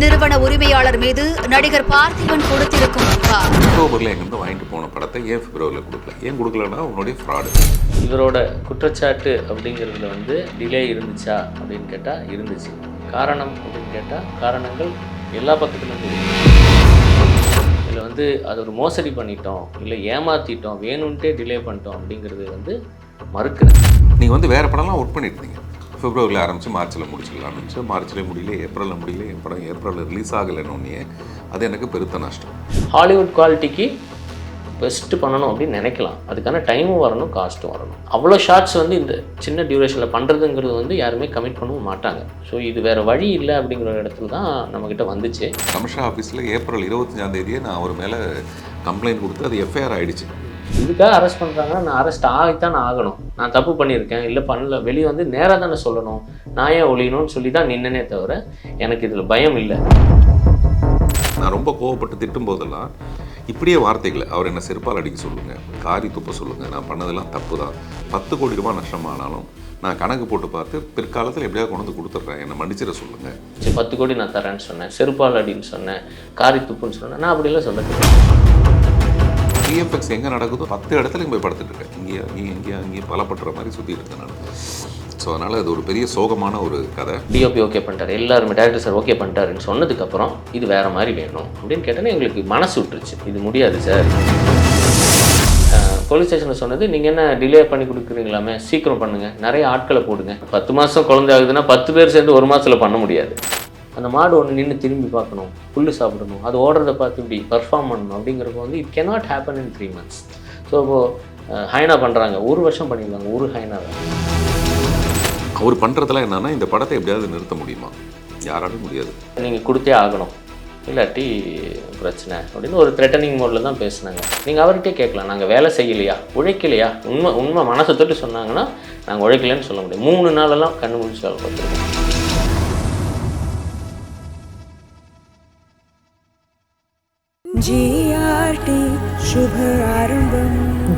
நிறுவன உரிமையாளர் மீது நடிகர் பார்த்திபன் கொடுத்திருக்கும் புகார். அக்டோபர்ல எங்கிருந்து வாங்கிட்டு போன படத்தை ஏன் பிப்ரவரியில் கொடுக்கல? ஏன் கொடுக்கலன்னா உன்னுடைய ஃப்ராடு. இவரோட குற்றச்சாட்டு அப்படிங்கிறதுல டிலே இருந்துச்சா அப்படின்னு கேட்டால் இருந்துச்சு. காரணம் அப்படின்னு கேட்டால் காரணங்கள் எல்லா பக்கத்துலேருந்து இதில் அது ஒரு மோசடி பண்ணிட்டோம், இல்லை ஏமாற்றிட்டோம், வேணும்ன்ட்டே டிலே பண்ணிட்டோம் அப்படிங்கிறது மறுக்கிறேன். நீங்கள் வேறு படம்லாம் ஒர்க் பண்ணியிருந்தீங்க. பிப்ரவரியில் ஆரம்பித்து மார்ச்சில் முடிச்சிடலாம்னு இருந்துச்சு. மார்ச்லேயே முடியல, ஏப்ரலில் முடியல. என் படம் ஏப்ரலில் ரிலீஸ் ஆகலைன்னு அது எனக்கு பெருத்த நஷ்டம். ஹாலிவுட் குவாலிட்டிக்கு பெஸ்ட்டு பண்ணணும் அப்படின்னு நினைக்கலாம். அதுக்கான டைமும் வரணும், காஸ்ட்டும் வரணும். அவ்வளோ ஷார்ட்ஸ் இந்த சின்ன டியூரேஷனில் பண்ணுறதுங்கிறது யாருமே கமிட் பண்ணவும் மாட்டாங்க. ஸோ இது வேறு வழி இல்லை அப்படிங்கிற இடத்துல தான் நம்மக்கிட்ட வந்துச்சு. கமிஷன் ஆஃபீஸில் ஏப்ரல் 25 நான் அவர் மேலே கம்ப்ளைண்ட் கொடுத்து அது எஃப்ஐஆர் ஆகிடுச்சு. இதுக்காக அரெஸ்ட் பண்ணுறாங்கன்னா நான் அரெஸ்ட் ஆகித்தான் ஆகணும். நான் தப்பு பண்ணியிருக்கேன், இல்லை பண்ணல, வெளியே நேராக தானே சொல்லணும், நான் ஏன் ஒழியணும்னு சொல்லி தான் நின்னனே தவிர எனக்கு இதில் பயம் இல்லை. நான் ரொம்ப கோவப்பட்டு திட்டும் போதெல்லாம் இப்படியே வார்த்தைகளை அவர் என்ன செருப்பால் அடிக்க சொல்லுங்கள், காரி துப்ப சொல்லுங்கள், நான் பண்ணதெல்லாம் தப்பு தான், 10 கோடி ரூபாய் நஷ்டமானாலும் நான் கணக்கு போட்டு பார்த்து பிற்காலத்தில் எப்படியாவது கொண்டு வந்து கொடுத்துட்றேன், என்னை மன்னிச்சிட சொல்லுங்கள். 10 கோடி நான் தரேன்னு சொன்னேன், செருப்பால் அடின்னு சொன்னேன், காரி துப்புன்னு சொன்னேன். நான் அப்படிலாம் சொல்ல விஎஃப்எக்ஸ் எங்கே நடக்குதோ 10 இடத்துல போய் படுத்துட்டு இருக்கேன். இங்கேயும் பலப்படுற மாதிரி சுற்றிட்டு இருக்கேன் நான். ஸோ அதனால் அது ஒரு பெரிய சோகமான ஒரு கதை. டிஓபி ஓகே பண்ணிட்டார், எல்லாருமே டேரக்டர் சார் ஓகே பண்ணிட்டாருன்னு சொன்னதுக்கப்புறம் இது வேறு மாதிரி வேணும் அப்படின்னு கேட்டோன்னே எங்களுக்கு மனசு விட்டுருச்சு. இது முடியாது சார். போலீஸ் ஸ்டேஷனில் சொன்னது, நீங்கள் என்ன டிலே பண்ணி கொடுக்குறீங்களாமே, சீக்கிரம் பண்ணுங்கள், நிறைய ஆட்களை போடுங்க. 10 மாதம் குழந்தை ஆகுதுன்னா 10 பேர் சேர்ந்து 1 மாதத்தில் பண்ண முடியாது. அந்த மாடு ஒன்று நின்று திரும்பி பார்க்கணும், புல்லு சாப்பிடணும், அது ஓடுறதை பார்த்து இப்படி பர்ஃபார்ம் பண்ணணும். அப்படிங்கிறப்ப it cannot happen in 3 months. So இப்போது ஹைனா பண்ணுறாங்க, 1 வருஷம் பண்ணியிருந்தாங்க, ஒரு ஹைனாவை. அவர் பண்ணுறதுலாம் என்னன்னா, இந்த படத்தை எப்படியாவது நிறுத்த முடியுமா? யாராலும் முடியாது. நீங்கள் கொடுத்தே ஆகணும், இல்லாட்டி பிரச்சனை அப்படின்னு ஒரு த்ரெட்டனிங் மோடில் தான் பேசுனாங்க. நீங்கள் அவர்கிட்டே கேட்கலாம், நாங்கள் வேலை செய்யலையா, உழைக்கலையா? உண்மை மனசை தொட்டு சொன்னாங்கன்னா நாங்கள் உழைக்கலைன்னு சொல்ல முடியும். 3 நாளெல்லாம் கண்ணு முடிச்சு வேலை பார்த்துருக்கோம்.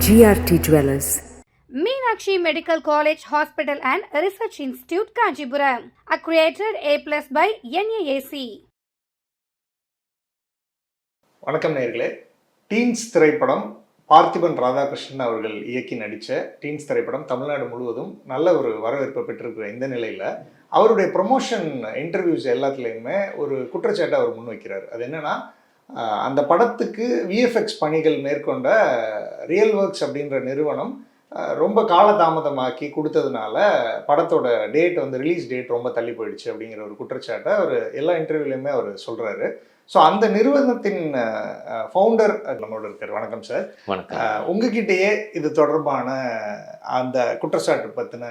GRT Jewelers, Meenakshi Medical College Hospital and Research Institute, Kanchipuram, accredited A+ by NAAC. வணக்கம் நேயர்களே. டீன்ஸ் திரைப்படம் பார்த்திபன் ராதாகிருஷ்ணன் அவர்கள் இயக்கி நடித்த டீன்ஸ் திரைப்படம் தமிழ்நாடு முழுவதும் நல்ல ஒரு வரவேற்பை பெற்றிருக்கிற இந்த நிலையில் அவருடைய ப்ரொமோஷன் இன்டர்வியூஸ் எல்லாத்துலேயுமே ஒரு குற்றச்சாட்டை அவர் முன்வைக்கிறார். அது என்னென்னா, அந்த படத்துக்கு விஎஃப்எக்ஸ் பணிகள் மேற்கொண்ட ரியல் ஒர்க்ஸ் அப்படின்ற நிறுவனம் ரொம்ப காலதாமதமாக்கி கொடுத்ததுனால படத்தோட டேட் ரிலீஸ் டேட் ரொம்ப தள்ளி போயிடுச்சு அப்படிங்கிற ஒரு குற்றச்சாட்டை அவர் எல்லா இன்டர்வியூலையுமே அவர் சொல்கிறாரு. ஸோ அந்த நிறுவனத்தின் ஃபவுண்டர் நம்மளோட இருக்கார். வணக்கம் சார். வணக்கம். உங்ககிட்டயே இது தொடர்பான அந்த குற்றச்சாட்டு பற்றின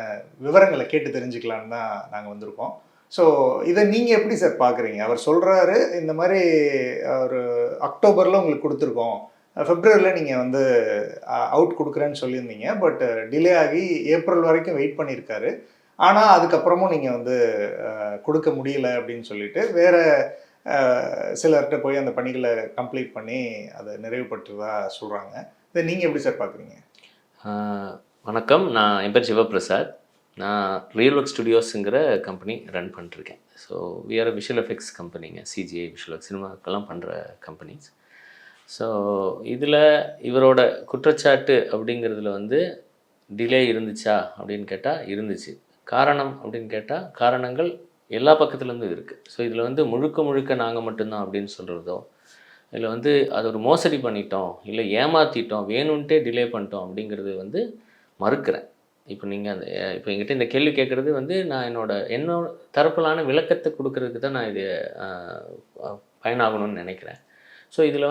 விவரங்களை கேட்டு தெரிஞ்சுக்கலான்னு தான் நாங்கள் வந்திருக்கோம். ஸோ இதை நீங்கள் எப்படி சார் பார்க்குறீங்க? அவர் சொல்கிறாரு, இந்த மாதிரி ஒரு அக்டோபரில் உங்களுக்கு கொடுத்துருக்கோம், பிப்ரவரியில் நீங்கள் அவுட் கொடுக்குறேன்னு சொல்லியிருந்தீங்க, பட் டிலே ஆகி ஏப்ரல் வரைக்கும் வெயிட் பண்ணியிருக்காரு. ஆனால் அதுக்கப்புறமும் நீங்கள் கொடுக்க முடியல அப்படின்னு சொல்லிட்டு வேறு சிலர்கிட்ட போய் அந்த பணிகளை கம்ப்ளீட் பண்ணி அதை நிறைவுபட்டுறதா சொல்கிறாங்க. இதை நீங்கள் எப்படி சார் பார்க்குறீங்க? வணக்கம். என் பேர் சிவபிரசாத். நான் ரியல் ஒர்க் ஸ்டுடியோஸுங்கிற கம்பெனி ரன் பண்ணிட்டுருக்கேன். So we are visual effects கம்பெனிங்க. சிஜிஐ விஷுவல் எஃபெக்ட்ஸ் சினிமாக்கெல்லாம் பண்ணுற கம்பெனிஸ். ஸோ இதில் இவரோட குற்றச்சாட்டு அப்படிங்கிறதுல டிலே இருந்துச்சா அப்படின்னு கேட்டால் இருந்துச்சு. காரணம் அப்படின்னு கேட்டால் காரணங்கள் எல்லா பக்கத்துலேருந்து இருக்குது. ஸோ இதில் முழுக்க நாங்கள் மட்டும்தான் அப்படின்னு சொல்கிறதோ, இல்லை அது ஒரு மோசடி பண்ணிட்டோம், இல்லை ஏமாற்றிட்டோம், வேணும்ன்ட்டே டிலே பண்ணிட்டோம் அப்படிங்கிறது மறுக்கிறேன். இப்போ நீங்கள் இப்போ என்கிட்ட இந்த கேள்வி கேட்குறது நான் என்னோட தரப்பிலான விளக்கத்தை கொடுக்கறதுக்கு தான் நான் இது பயனாகணும்னு நினைக்கிறேன். ஸோ இதில்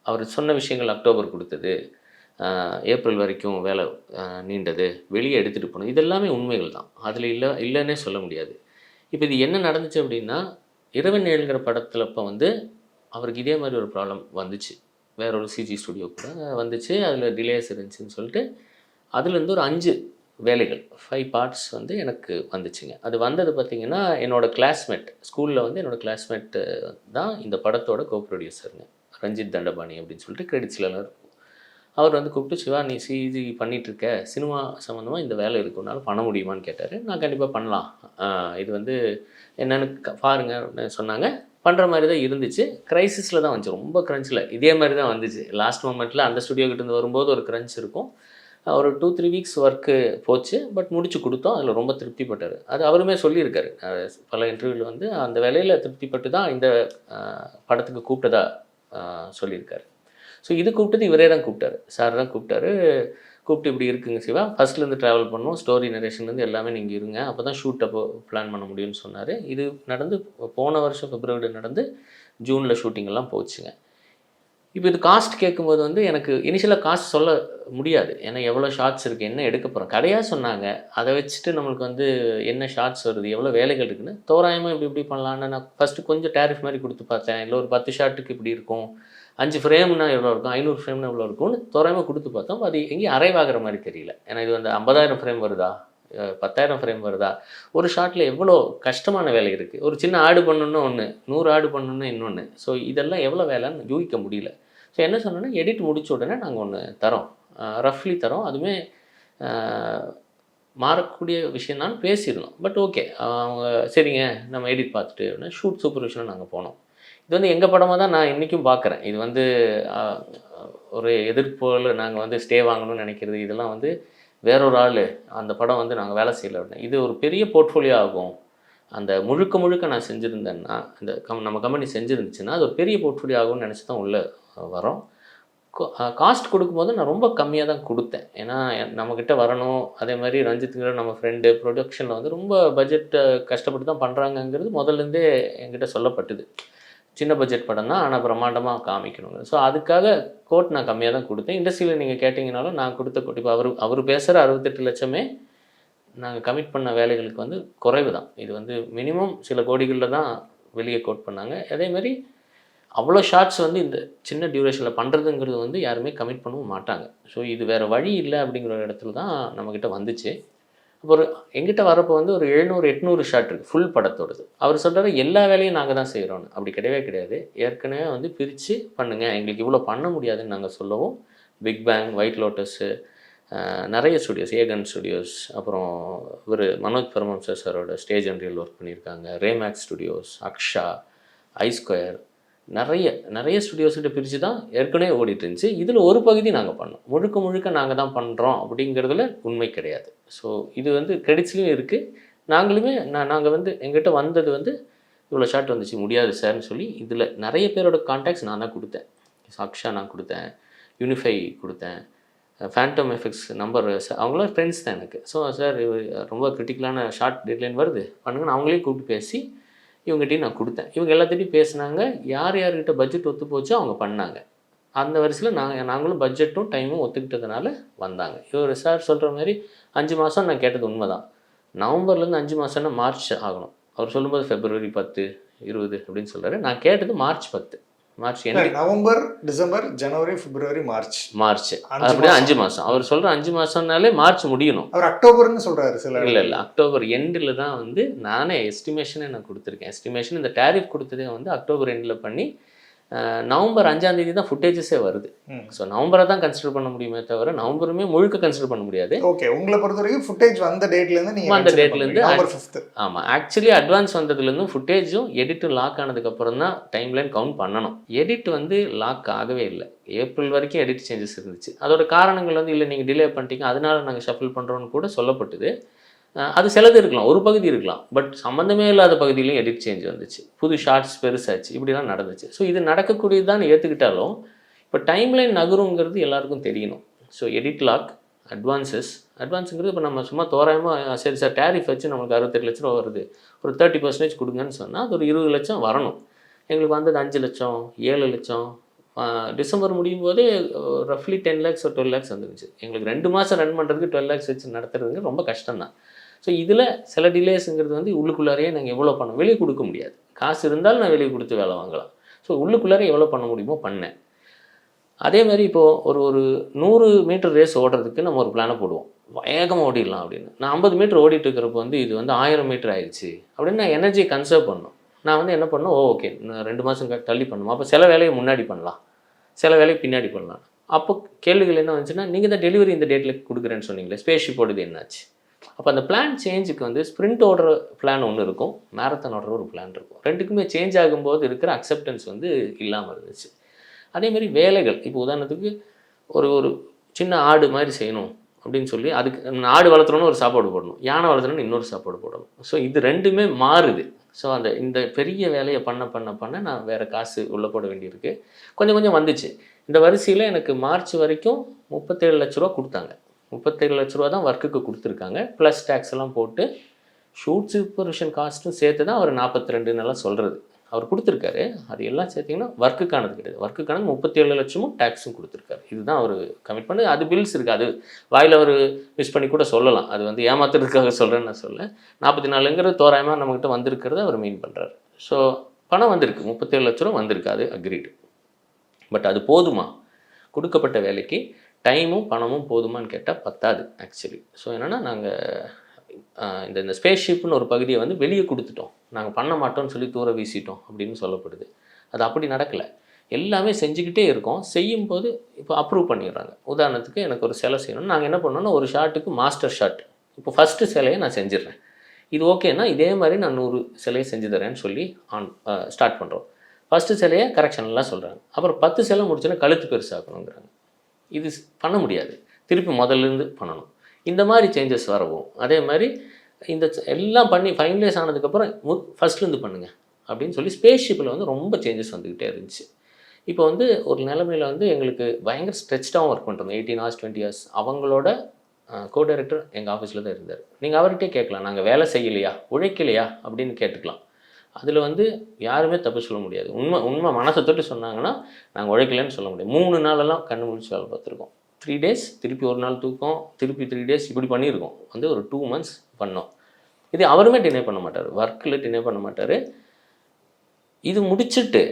அவர் சொன்ன விஷயங்கள், அக்டோபர் கொடுத்தது, ஏப்ரல் வரைக்கும் வேலை நீண்டது, வெளியே எடுத்துகிட்டு போகணும், இதெல்லாமே உண்மைகள் தான். அதில் இல்லைன்னே சொல்ல முடியாது. இப்போ இது என்ன நடந்துச்சு அப்படின்னா, இரவு நேரங்கிற படத்தில் இப்போ அவருக்கு இதே மாதிரி ஒரு ப்ராப்ளம் வந்துச்சு. வேற ஒரு சிஜி ஸ்டுடியோ கூட வந்துச்சு. அதில் டிலேஸ் இருந்துச்சுன்னு சொல்லிட்டு அதுலேருந்து ஒரு 5 வேலைகள் 5 பார்ட்ஸ் எனக்கு வந்துச்சுங்க. அது வந்தது பார்த்திங்கன்னா, என்னோடய கிளாஸ்மேட் ஸ்கூலில் என்னோடய கிளாஸ்மேட்டு தான் இந்த படத்தோட கோ ப்ரொடியூசருங்க, ரஞ்சித் தண்டபாணி அப்படின்னு சொல்லிட்டு கிரெடிட்ஸ்லாம் இருக்கும். அவர் வந்து கூப்பிட்டு, சிவா நீ சிஜி பண்ணிகிட்ருக்க, சினிமா சம்மந்தமாக இந்த வேலை இருக்குனாலும் பண்ண முடியுமான்னு கேட்டார். நான் கண்டிப்பாக பண்ணலாம், இது வந்து என்னென்னு பாருங்கன்னு சொன்னாங்க. பண்ணுற மாதிரி தான் இருந்துச்சு. க்ரைசிஸில் தான் வந்துச்சு, ரொம்ப க்ரன்ச்சில் இதே மாதிரி தான் வந்துச்சு. லாஸ்ட் மொமெண்ட்டில் அந்த ஸ்டுடியோ கிட்டேருந்து வரும்போது ஒரு க்ரன்ச் இருக்கும். ஒரு 2-3 வீக்ஸ் ஒர்க்கு போச்சு, பட் முடிச்சு கொடுத்தோம். அதில் ரொம்ப திருப்திப்பட்டார். அது அவருமே சொல்லியிருக்காரு பல இன்டர்வியூவில் வந்து, அந்த வேலையில் திருப்திப்பட்டு தான் இந்த படத்துக்கு கூப்பிட்டதா சொல்லியிருக்காரு. ஸோ இது கூப்பிட்டது இவரே தான் கூப்பிட்டாரு, சார் தான் கூப்பிட்டாரு. கூப்பிட்டு இப்படி இருக்குங்க சிவா, ஃபஸ்ட்லேருந்து ட்ராவல் பண்ணோம், ஸ்டோரி நரேஷன்லேருந்து எல்லாமே நீங்கள் இருங்க, அப்போ தான் ஷூட் அப்போ பிளான் பண்ண முடியும்னு சொன்னார். இது நடந்து போன வருஷம் பிப்ரவரி நடந்து ஜூனில் ஷூட்டிங்கெல்லாம் போச்சுங்க. இப்போ இது காஸ்ட் கேட்கும்போது வந்து எனக்கு இனிஷியலாக காஸ்ட் சொல்ல முடியாது, ஏன்னா எவ்வளோ ஷார்ட்ஸ் இருக்குது, என்ன எடுக்க போகிறோம். கடையாக சொன்னாங்க, அதை வச்சுட்டு நம்மளுக்கு வந்து என்ன ஷார்ட்ஸ் வருது, எவ்வளோ வேலைகள் இருக்குன்னு தோராயமாக இப்படி பண்ணலான்னு நான் ஃபஸ்ட்டு கொஞ்சம் டேரிஃப் மாதிரி கொடுத்து பார்த்தேன். இல்லை ஒரு 10 ஷார்ட்டுக்கு இப்படி இருக்கும், 5 ஃப்ரேம்னா எவ்வளோ இருக்கும், 500 ஃப்ரேம்னா எவ்வளோ இருக்கும்னு தோராயமாக கொடுத்து பார்த்தோம். அது எங்கேயும் அரைவாகிற மாதிரி தெரியல. ஏன்னா இது வந்து 50,000 ஃப்ரேம் வருதா, 10,000 ஃப்ரேம் வருதா, ஒரு ஷார்ட்டில் எவ்வளோ கஷ்டமான வேலை இருக்குது. ஒரு சின்ன ஆடு பண்ணணுன்னு ஒன்று, 100 ஆடு பண்ணணுன்னு இன்னொன்று. ஸோ இதெல்லாம் எவ்வளோ வேலைன்னு யூகிக்க முடியல. ஸோ என்ன சொன்னோன்னா, எடிட் முடிச்ச உடனே நாங்கள் ஒன்று தரோம், ரஃப்லி தரோம், அதுவுமே மாறக்கூடிய விஷயம் தான் பேசியிருந்தோம். பட் ஓகே, அவங்க சரிங்க நம்ம எடிட் பார்த்துட்டு அப்படின்னா ஷூட் சூப்பர்விஷனாக நாங்கள் போனோம். இது வந்து எங்கள் படமாக தான் நான் இன்றைக்கும் பார்க்குறேன். இது வந்து ஒரு எதிர்ப்போல் நாங்கள் வந்து ஸ்டே வாங்கணும்னு நினைக்கிறது, இதெல்லாம் வந்து வேறொரு ஆள் அந்த படம் வந்து நாங்கள் வேலை செய்யலை அப்படின்னா இது ஒரு பெரிய போர்ட்ஃபோலியோ ஆகும். அந்த முழுக்க நான் செஞ்சுருந்தேன்னா, இந்த நம்ம கம்பெனி செஞ்சுருந்துச்சுன்னா அது ஒரு பெரிய போர்ட்ஃபோலியோ ஆகும்னு நினச்சி தான் உள்ளே வரோம். காஸ்ட் கொடுக்கும்போது நான் ரொம்ப கம்மியாக தான் கொடுத்தேன், ஏன்னா நம்மக்கிட்ட வரணும். அதே மாதிரி ரஞ்சித்துங்கிற நம்ம ஃப்ரெண்டு ப்ரொடக்ஷனில் வந்து ரொம்ப பட்ஜெட்டை கஷ்டப்பட்டு தான் பண்ணுறாங்கங்கிறது முதல்லேருந்தே என்கிட்ட சொல்லப்பட்டுது. சின்ன பட்ஜெட் படம் தான், ஆனால் பிரம்மாண்டமாக காமிக்கணுங்க. ஸோ அதுக்காக கோட் நான் கம்மியாக தான் கொடுத்தேன். இண்டஸ்ட்ரியில் நீங்கள் கேட்டிங்கனாலும் நான் கொடுத்த கோட், இப்போ அவர் பேசுகிற 68 லட்சமே நாங்கள் கமிட் பண்ண வேலைகளுக்கு வந்து குறைவு தான். இது வந்து மினிமம் சில கோடிகளில் தான் வெளியே கோட் பண்ணாங்க. அதேமாதிரி அவ்வளோ ஷார்ட்ஸ் வந்து இந்த சின்ன டியூரேஷனில் பண்ணுறதுங்கிறது வந்து யாருமே கமிட் பண்ணவும் மாட்டாங்க. ஸோ இது வேறு வழி இல்லை அப்படிங்கிற ஒரு இடத்துல தான் நம்மக்கிட்ட வந்துச்சு. அப்போ ஒரு எங்கிட்ட வரப்போ வந்து ஒரு 700-800 ஷாட் இருக்குது ஃபுல் படத்தோடது. அவர் சொல்கிறாரு எல்லா வேலையும் நாங்கள் தான் செய்கிறோன்னு. அப்படி கிடையவே கிடையாது. ஏற்கனவே வந்து பிரித்து பண்ணுங்கள், எங்களுக்கு இவ்வளோ பண்ண முடியாதுன்னு நாங்கள் சொல்லவும், பிக் பேங், ஒயிட் லோட்டஸு, நிறைய ஸ்டுடியோஸ், ஏகன் ஸ்டுடியோஸ், அப்புறம் இவர் மனோஜ் பரமஹம்சர் சாரோட ஸ்டேஜ் அண்ட் ரீல் ஒர்க் பண்ணியிருக்காங்க, ரேமேக்ஸ் ஸ்டுடியோஸ், அக்ஷா, ஐஸ்கொயர், நிறைய ஸ்டுடியோஸ்கிட்ட பிரித்து தான் ஏற்கனவே ஓடிட்டு இருந்துச்சு. இதில் ஒரு பகுதி நாங்கள் பண்ணோம், முழுக்க நாங்கள் தான் பண்ணுறோம் அப்படிங்கிறதுல உண்மை கிடையாது. ஸோ இது வந்து கிரெடிட்ஸ்லையும் இருக்குது. நாங்களுமே நாங்கள் வந்து எங்கிட்ட வந்தது வந்து இவ்வளோ ஷாட் வந்துச்சு, முடியாது சார்னு சொல்லி இதில் நிறைய பேரோட கான்டாக்ட்ஸ் நான் தான் கொடுத்தேன். அக்ஷா நான் கொடுத்தேன், யூனிஃபை கொடுத்தேன், ஃபேண்டம் எஃபெக்ட்ஸ் நம்பர், அவங்களாம் ஃப்ரெண்ட்ஸ் தான் எனக்கு. ஸோ சார் ரொம்ப கிரிட்டிக்கலான ஷார்ட் டெட்லைன் வருது பண்ணுங்கன்னு அவங்களையும் கூப்பிட்டு பேசி இவங்ககிட்டையும் நான் கொடுத்தேன். இவங்க எல்லாத்திட்டையும் பேசினாங்க, யார்கிட்ட பட்ஜெட் ஒத்து போச்சோ அவங்க பண்ணாங்க. அந்த வரிசையில் நாங்களும் பட்ஜெட்டும் டைமும் ஒத்துக்கிட்டதுனால வந்தாங்க. இவர் சார் சொல்கிற மாதிரி 5 மாதம் நான் கேட்டது உண்மை தான். நவம்பர்லேருந்து 5 மாதம்னா மார்ச் ஆகணும். அவர் சொல்லும்போது February 10, 20 அப்படின்னு சொல்கிறாரு. நான் கேட்டது March 10. மார்ச் நவம்பர், டிசம்பர், ஜனவரி, பிப்ரவரி, மார்ச் அப்படியே 5 மாதம். அவர் சொல்கிற 5 மாதம்னாலே மார்ச் முடியணும். அவர் அக்டோபர்னு சொல்கிறாரு சில. இல்லை அக்டோபர் எண்டில் தான் வந்து நானே எஸ்டிமேஷனே நான் கொடுத்துருக்கேன். எஸ்டிமேஷன் இந்த டேரிஃப் கொடுத்ததே வந்து அக்டோபர் எண்டில் பண்ணி நவம்பர் 5ஆம் தேதி தான் ஃபுட்டேஜஸே வருது. ஸோ நவம்பரை தான் கன்சிடர் பண்ண முடியுமே தவிர நவம்பருமே முழுக்க கன்சிடர் பண்ண முடியாது. ஓகே, உங்களை பொறுத்த வரைக்கும் ஃபுட்டேஜ் வந்த டேட்லேருந்து நீங்கள் அந்த டேட்லேருந்து நவம்பர் 5. ஆமாம், ஆக்சுவலி அட்வான்ஸ் வந்ததுலேருந்து ஃபுட்டேஜும் எடிட்டும் லாக் ஆனதுக்கப்புறம் தான் டைம் லைன் கவுண்ட் பண்ணணும். எடிட் வந்து லாக் ஆகவே இல்லை. ஏப்ரல் வரைக்கும் எடிட் சேஞ்சஸ் இருந்துச்சு. அதோட காரணங்கள் வந்து இல்லை நீங்கள் டிலே பண்ணிட்டீங்க அதனால நாங்கள் ஷஃபில் பண்ணுறோன்னு கூட சொல்லப்பட்டது. அது சிலது இருக்கலாம், ஒரு பகுதி இருக்கலாம், பட் சம்மந்தமே இல்லாத பகுதியிலையும் எடிட் சேஞ்ச் வந்துச்சு, புது ஷார்ட்ஸ் பெருசாச்சு, இப்படிலாம் நடந்துச்சு. ஸோ இது நடக்கக்கூடியது தான் ஏற்றுக்கிட்டாலும் இப்போ டைம்லைன் நகருங்கிறது எல்லாருக்கும் தெரியணும். ஸோ எடிட் லாக், அட்வான்ஸுங்கிறது இப்போ நம்ம சும்மா தோராயமாக சரி சார் டேரிஃப் வச்சு நம்மளுக்கு 68 லட்ச ரூபா வருது, ஒரு 30% கொடுங்கன்னு சொன்னால் அது ஒரு 20 லட்சம் வரணும். எங்களுக்கு வந்தது 5 லட்சம், 7 லட்சம். டிசம்பர் முடியும் போதே ரஃப்லி 10 lakhs or 12 lakhs வந்துருச்சு. எங்களுக்கு 2 மாதம் ரன் பண்ணுறதுக்கு 12 lakhs வச்சு நடத்துறதுக்கு ரொம்ப கஷ்டம் தான். ஸோ இதில் சில டிலேஸுங்கிறது வந்து உள்ளுக்குள்ளாரையே நாங்கள் எவ்வளோ பண்ணோம், வெளியே கொடுக்க முடியாது. காசு இருந்தாலும் நான் வெளியே கொடுத்து வேலை வாங்கலாம். ஸோ உள்ளுக்குள்ளாரே எவ்வளோ பண்ண முடியுமோ பண்ணேன். அதே மாதிரி இப்போது ஒரு 100 மீட்டர் ரேஸ் ஓடுறதுக்கு நம்ம ஒரு பிளானை போடுவோம், வேகமாக ஓடிடலாம் அப்படின்னு. நான் 50 மீட்டர் ஓடிட்டு இருக்கிறப்போ வந்து இது வந்து 1000 மீட்டர் ஆயிடுச்சு அப்படின்னு நான் எனர்ஜியை கன்சர்வ் பண்ணணும். நான் வந்து என்ன பண்ணோம், ஓகே நான் 2 மாதம் தள்ளி பண்ணணும். அப்போ சில வேலையை முன்னாடி பண்ணலாம், சில வேலையை பின்னாடி பண்ணலாம். அப்போ கேள்விகள் என்ன வந்துச்சுன்னா, நீங்கள் தான் டெலிவரி இந்த டேட்டில் கொடுக்குறேன்னு சொன்னீங்களே, ஸ்பேஸ் ஷிப்போடது என்னாச்சு? அப்போ அந்த பிளான் சேஞ்சுக்கு வந்து ஸ்ப்ரிண்ட் ஓடுற பிளான் ஒன்று இருக்கும், மேரத்தான் ஓடுற ஒரு பிளான் இருக்கும். ரெண்டுக்குமே சேஞ்ச் ஆகும்போது இருக்கிற அக்செப்டன்ஸ் வந்து இல்லாமல் இருந்துச்சு. அதேமாதிரி வேலைகள், இப்போ உதாரணத்துக்கு ஒரு ஒரு சின்ன ஆடு மாதிரி செய்யணும் அப்படின்னு சொல்லி, அதுக்கு ஆடு வளர்த்துறோன்னு ஒரு சாப்பாடு போடணும், யானை வளர்த்துறோன்னு இன்னொரு சாப்பாடு போடணும். ஸோ இது ரெண்டுமே மாறுது. ஸோ இந்த பெரிய வேலையை பண்ண நான் வேறு காசு உள்ளே போட வேண்டியிருக்கு. கொஞ்சம் கொஞ்சம் வந்துச்சு. இந்த வரிசையில் எனக்கு மார்ச் வரைக்கும் 37 லட்ச ரூபா கொடுத்தாங்க. 37 லட்ச ரூபா தான் ஒர்க்குக்கு கொடுத்துருக்காங்க. ப்ளஸ் டேக்ஸ் எல்லாம் போட்டு ஷூட் சூப்பர்விஷன் காஸ்ட்டும் சேர்த்து தான் அவர் 42 சொல்கிறது. அவர் கொடுத்துருக்காரு. அது எல்லாம் சேர்த்திங்கன்னா ஒர்க்குக்கானது கிடையாது. ஒர்க்குக்கானது 37 லட்சமும் டேக்ஸும் கொடுத்துருக்காரு. இதுதான் அவர் கமிட் பண்ணி. அது பில்ஸ் இருக்குது. அது வாயில் அவர் மிஸ் பண்ணி கூட சொல்லலாம். அது வந்து ஏமாத்துறதுக்காக சொல்கிறேன்னு நான் சொல்ல. 44ங்கிறது தோராயமாக நம்மகிட்ட வந்திருக்கிறத அவர் மீன் பண்ணுறாரு. ஸோ பணம் வந்திருக்கு, 37 லட்ச ரூபா வந்திருக்கு, அது அக்ரீடு. பட் அது போதுமா? கொடுக்கப்பட்ட வேலைக்கு டைமும் பணமும் போதுமான்னு கேட்டால் பத்தாது ஆக்சுவலி. ஸோ என்னென்னா, நாங்கள் இந்த ஸ்பேஸ் ஷிப்னு ஒரு பகுதியை வந்து வெளியே கொடுத்துட்டோம், நாங்கள் பண்ண மாட்டோம்னு சொல்லி தூர வீசிட்டோம் அப்படின்னு சொல்லப்படுது. அது அப்படி நடக்கலை. எல்லாமே செஞ்சுக்கிட்டே இருக்கோம். செய்யும்போது இப்போ அப்ரூவ் பண்ணிடுறாங்க. உதாரணத்துக்கு எனக்கு ஒரு சிலை செய்யணும்னு நாங்கள் என்ன பண்ணோன்னா, ஒரு ஷாட்டுக்கு மாஸ்டர் ஷாட், இப்போ ஃபஸ்ட்டு சிலையை நான் செஞ்சிடுறேன், இது ஓகேன்னா இதே மாதிரி நான் 100 சிலையை செஞ்சு தரேன்னு சொல்லி ஸ்டார்ட் பண்ணுறோம். ஃபஸ்ட்டு சிலையை கரெக்ஷன்லாம் சொல்கிறாங்க. அப்புறம் 10 சிலை முடிச்சோன்னா கழுத்து பெருசாக்கணுங்கிறாங்க. இது பண்ண முடியாது, திருப்பி முதல்லேருந்து பண்ணணும். இந்த மாதிரி சேஞ்சஸ் வரவும், அதே மாதிரி இந்த எல்லாம் பண்ணி ஃபைனலைஸ் ஆனதுக்கப்புறம் ஃபஸ்ட்லேருந்து பண்ணுங்கள் அப்படின்னு சொல்லி ஸ்பேஸ் ஷிப்பில் வந்து ரொம்ப சேஞ்சஸ் வந்துக்கிட்டே இருந்துச்சு. இப்போ வந்து ஒரு நிலைமையில் வந்து எங்களுக்கு பயங்கர ஸ்ட்ரெச்டாகவும் ஒர்க் பண்ணுறோம். 18 hours 20 hours. அவங்களோட கோ டைரக்டர் எங்கள் ஆஃபீஸில் தான் இருந்தார். நீங்கள் அவர்கிட்டே கேட்கலாம், நாங்கள் வேலை செய்யலையா, உழைக்கலையா அப்படின்னு கேட்டுக்கலாம். அதில் வந்து யாருமே தப்பு சொல்ல முடியாது. உண்மை மனசை தொட்டு சொன்னாங்கன்னா நாங்கள் உழைக்கலன்னு சொல்ல முடியாது. 3 நாளெல்லாம் கண்ணு முடிச்சு வேலை பார்த்துருக்கோம். 3 days, திருப்பி ஒரு நாள் தூக்கம், திருப்பி 3 days, இப்படி பண்ணியிருக்கோம். வந்து ஒரு 2 months பண்ணோம். இது அவருமே டினை பண்ண மாட்டார், ஒர்க்கில் டினை பண்ண மாட்டார். இது முடிச்சுட்டு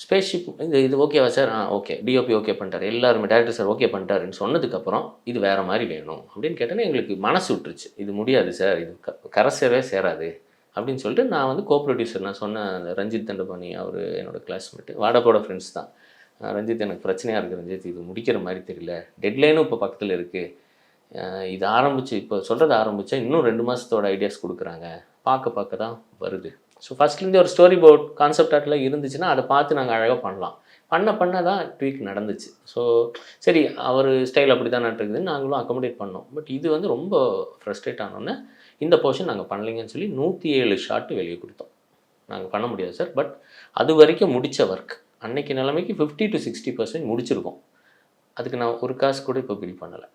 ஸ்பேஸ்ஷிப் இது ஓகேவா சார்? ஓகே. டிஓபி ஓகே பண்ணிட்டார், எல்லாருமே டேரக்டர் சார் ஓகே பண்ணிட்டாருன்னு சொன்னதுக்கப்புறம் இது வேறு மாதிரி வேணும் அப்படின்னு கேட்டேன்னா எங்களுக்கு மனசு விட்டுருச்சு. இது முடியாது சார், இது கரை சேராது அப்படின்னு சொல்லிட்டு நான் வந்து ப்ரொடியூசர், நான் சொன்ன அந்த ரஞ்சித் தண்டபாணி, அவர் என்னோடய கிளாஸ்மேட்டு, வாடப்போட ஃப்ரெண்ட்ஸ் தான். ரஞ்சித், எனக்கு பிரச்சனையாக இருக்குது ரஞ்சித், இது முடிக்கிற மாதிரி தெரியல, டெட்லைனும் இப்போ பக்கத்தில் இருக்குது, இது ஆரம்பித்து இப்போ சொல்கிறது ஆரம்பித்தா இன்னும் 2 மாதத்தோட ஐடியாஸ் கொடுக்குறாங்க, பார்க்க தான் வருது. ஸோ ஃபஸ்ட்லேருந்து ஒரு ஸ்டோரி போர்ட் கான்செப்ட் ஆர்ட்லாம் இருந்துச்சுன்னா அதை பார்த்து நாங்கள் அழகாக பண்ணலாம். பண்ண தான் ட்வீக் நடந்துச்சு. ஸோ சரி, அவர் ஸ்டைல் அப்படி தான் நடக்குதுன்னு நாங்களும் அக்கமடேட் பண்ணோம். பட் இது வந்து ரொம்ப ஃப்ரஸ்ட்ரேட் ஆனோன்னே இந்த போர்ஷன் நாங்கள் பண்ணலைங்கன்னு சொல்லி 107 ஷாட்டு வெளியே கொடுத்தோம். நாங்கள் பண்ண முடியாது சார், பட் அது வரைக்கும் முடித்த ஒர்க் அன்னைக்கு நிலைமைக்கு 50 to 60% முடிச்சிருக்கோம். அதுக்கு நான் ஒரு காசு கூட இப்போ பில் பண்ணலை.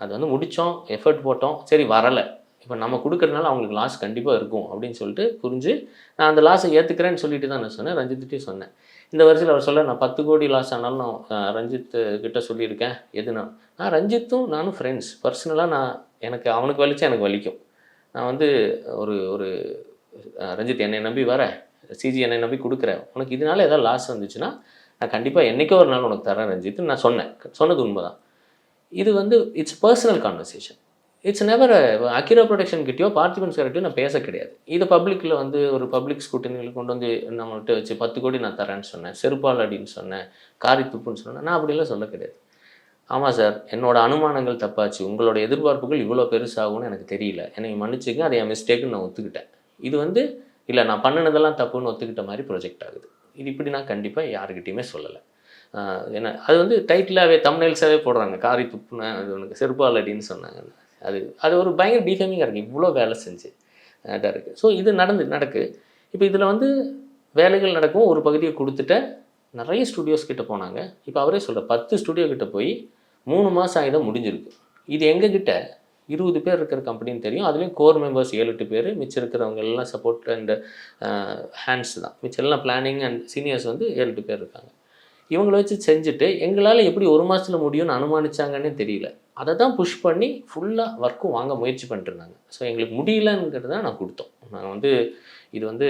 அது வந்து முடித்தோம், எஃபர்ட் போட்டோம், சரி வரலை, இப்போ நம்ம கொடுக்குறதுனால அவங்களுக்கு லாஸ் கண்டிப்பாக இருக்கும் அப்படின்னு சொல்லிட்டு புரிஞ்சு நான் அந்த லாஸை ஏற்றுக்கிறேன்னு சொல்லிட்டு தான் நான் சொன்னேன். ரஞ்சித்கிட்டையும் சொன்னேன். இந்த வருஷத்தில் அவர் சொல்ல, நான் 10 கோடி லாஸ் ஆனாலும் நான் ரஞ்சித் கிட்ட சொல்லியிருக்கேன். எதுனா நான் ரஞ்சித்தும் நானும் ஃப்ரெண்ட்ஸ், பர்சனலாக எனக்கு அவனுக்கு வலிச்சா எனக்கு வலிக்கும். நான் வந்து ஒரு ரஞ்சித் என்னை நம்பி வர, சிஜி என்னை நம்பி கொடுக்குறேன், உனக்கு இதனால ஏதாவது லாஸ் வந்துச்சுன்னா நான் கண்டிப்பாக என்றைக்கோ ஒரு நாள் உனக்கு தரேன் ரஞ்சித்து நான் சொன்னது உண்மை தான். இது வந்து it's personal conversation. It's never Akira production கிட்டேயோ பார்த்திபன் சார்கிட்டையோ நான் பேச கிடையாது. இது பப்ளிக்கில் வந்து ஒரு பப்ளிக் ஸ்கூட்டனில் கொண்டு வந்து நம்மகிட்ட வச்சு 10 கோடி நான் தரேன்னு சொன்னேன், செருப்பால் அடின்னு சொன்னேன், காரி துப்புன்னு சொன்னேன். நான் அப்படிலாம் சொல்ல கிடையாது. ஆமாம் சார், என்னோடய அனுமானங்கள் தப்பாச்சு, உங்களோட எதிர்பார்ப்புகள் இவ்வளோ பெருசாகும்னு எனக்கு தெரியல, என்னை மன்னிச்சுங்க, அதை என் மிஸ்டேக்குன்னு நான் ஒத்துக்கிட்டேன். இது வந்து இல்லை, நான் பண்ணினதெல்லாம் தப்புன்னு ஒத்துக்கிட்ட மாதிரி ப்ரொஜெக்ட் ஆகுது. இது இப்படி நான் கண்டிப்பாக யாருக்கிட்டையுமே சொல்லலை. ஏன்னா அது வந்து டைட்டிலாகவே தம்ப்நெயில்ஸாகவே போடுறாங்க, காரி துப்புனேன், அது உனக்கு செருப்பால் அடின்னு சொன்னாங்க. அது ஒரு பயங்கர டிஃபேமிங்காக இருக்குது, இவ்வளோ வேலை செஞ்சு இதாக இருக்குது. ஸோ இது நடக்கு. இப்போ இதில் வந்து வேலைகள் நடக்கும், ஒரு பகுதியை கொடுத்துட்ட நிறைய ஸ்டுடியோஸ் கிட்டே போனாங்க. இப்போ அவரே சொல்கிற 10 ஸ்டுடியோ கிட்டே போய் 3 மாதம் ஆகி தான் முடிஞ்சிருக்கு. இது எங்ககிட்ட 20 பேர் இருக்கிற கம்பெனின்னு தெரியும். அதுலேயும் கோர் மெம்பர்ஸ் 7-8 பேர், மிச்சம் இருக்கிறவங்க எல்லாம் சப்போர்ட் அண்ட் ஹேண்ட்ஸ் தான். மிச்சம் எல்லாம் பிளானிங் அண்ட் சீனியர்ஸ் வந்து 7-8 பேர் இருக்காங்க. இவங்களை வச்சு செஞ்சுட்டு எங்களால் எப்படி 1 மாதத்தில் முடியும்னு அனுமானிச்சாங்கன்னே தெரியல. அதை தான் புஷ் பண்ணி ஃபுல்லாக ஒர்க்கும் வாங்க முயற்சி பண்ணிட்டுருந்தாங்க. ஸோ எங்களுக்கு முடியலங்கிறது தான் நான் கொடுத்தோம். நாங்கள் வந்து இது வந்து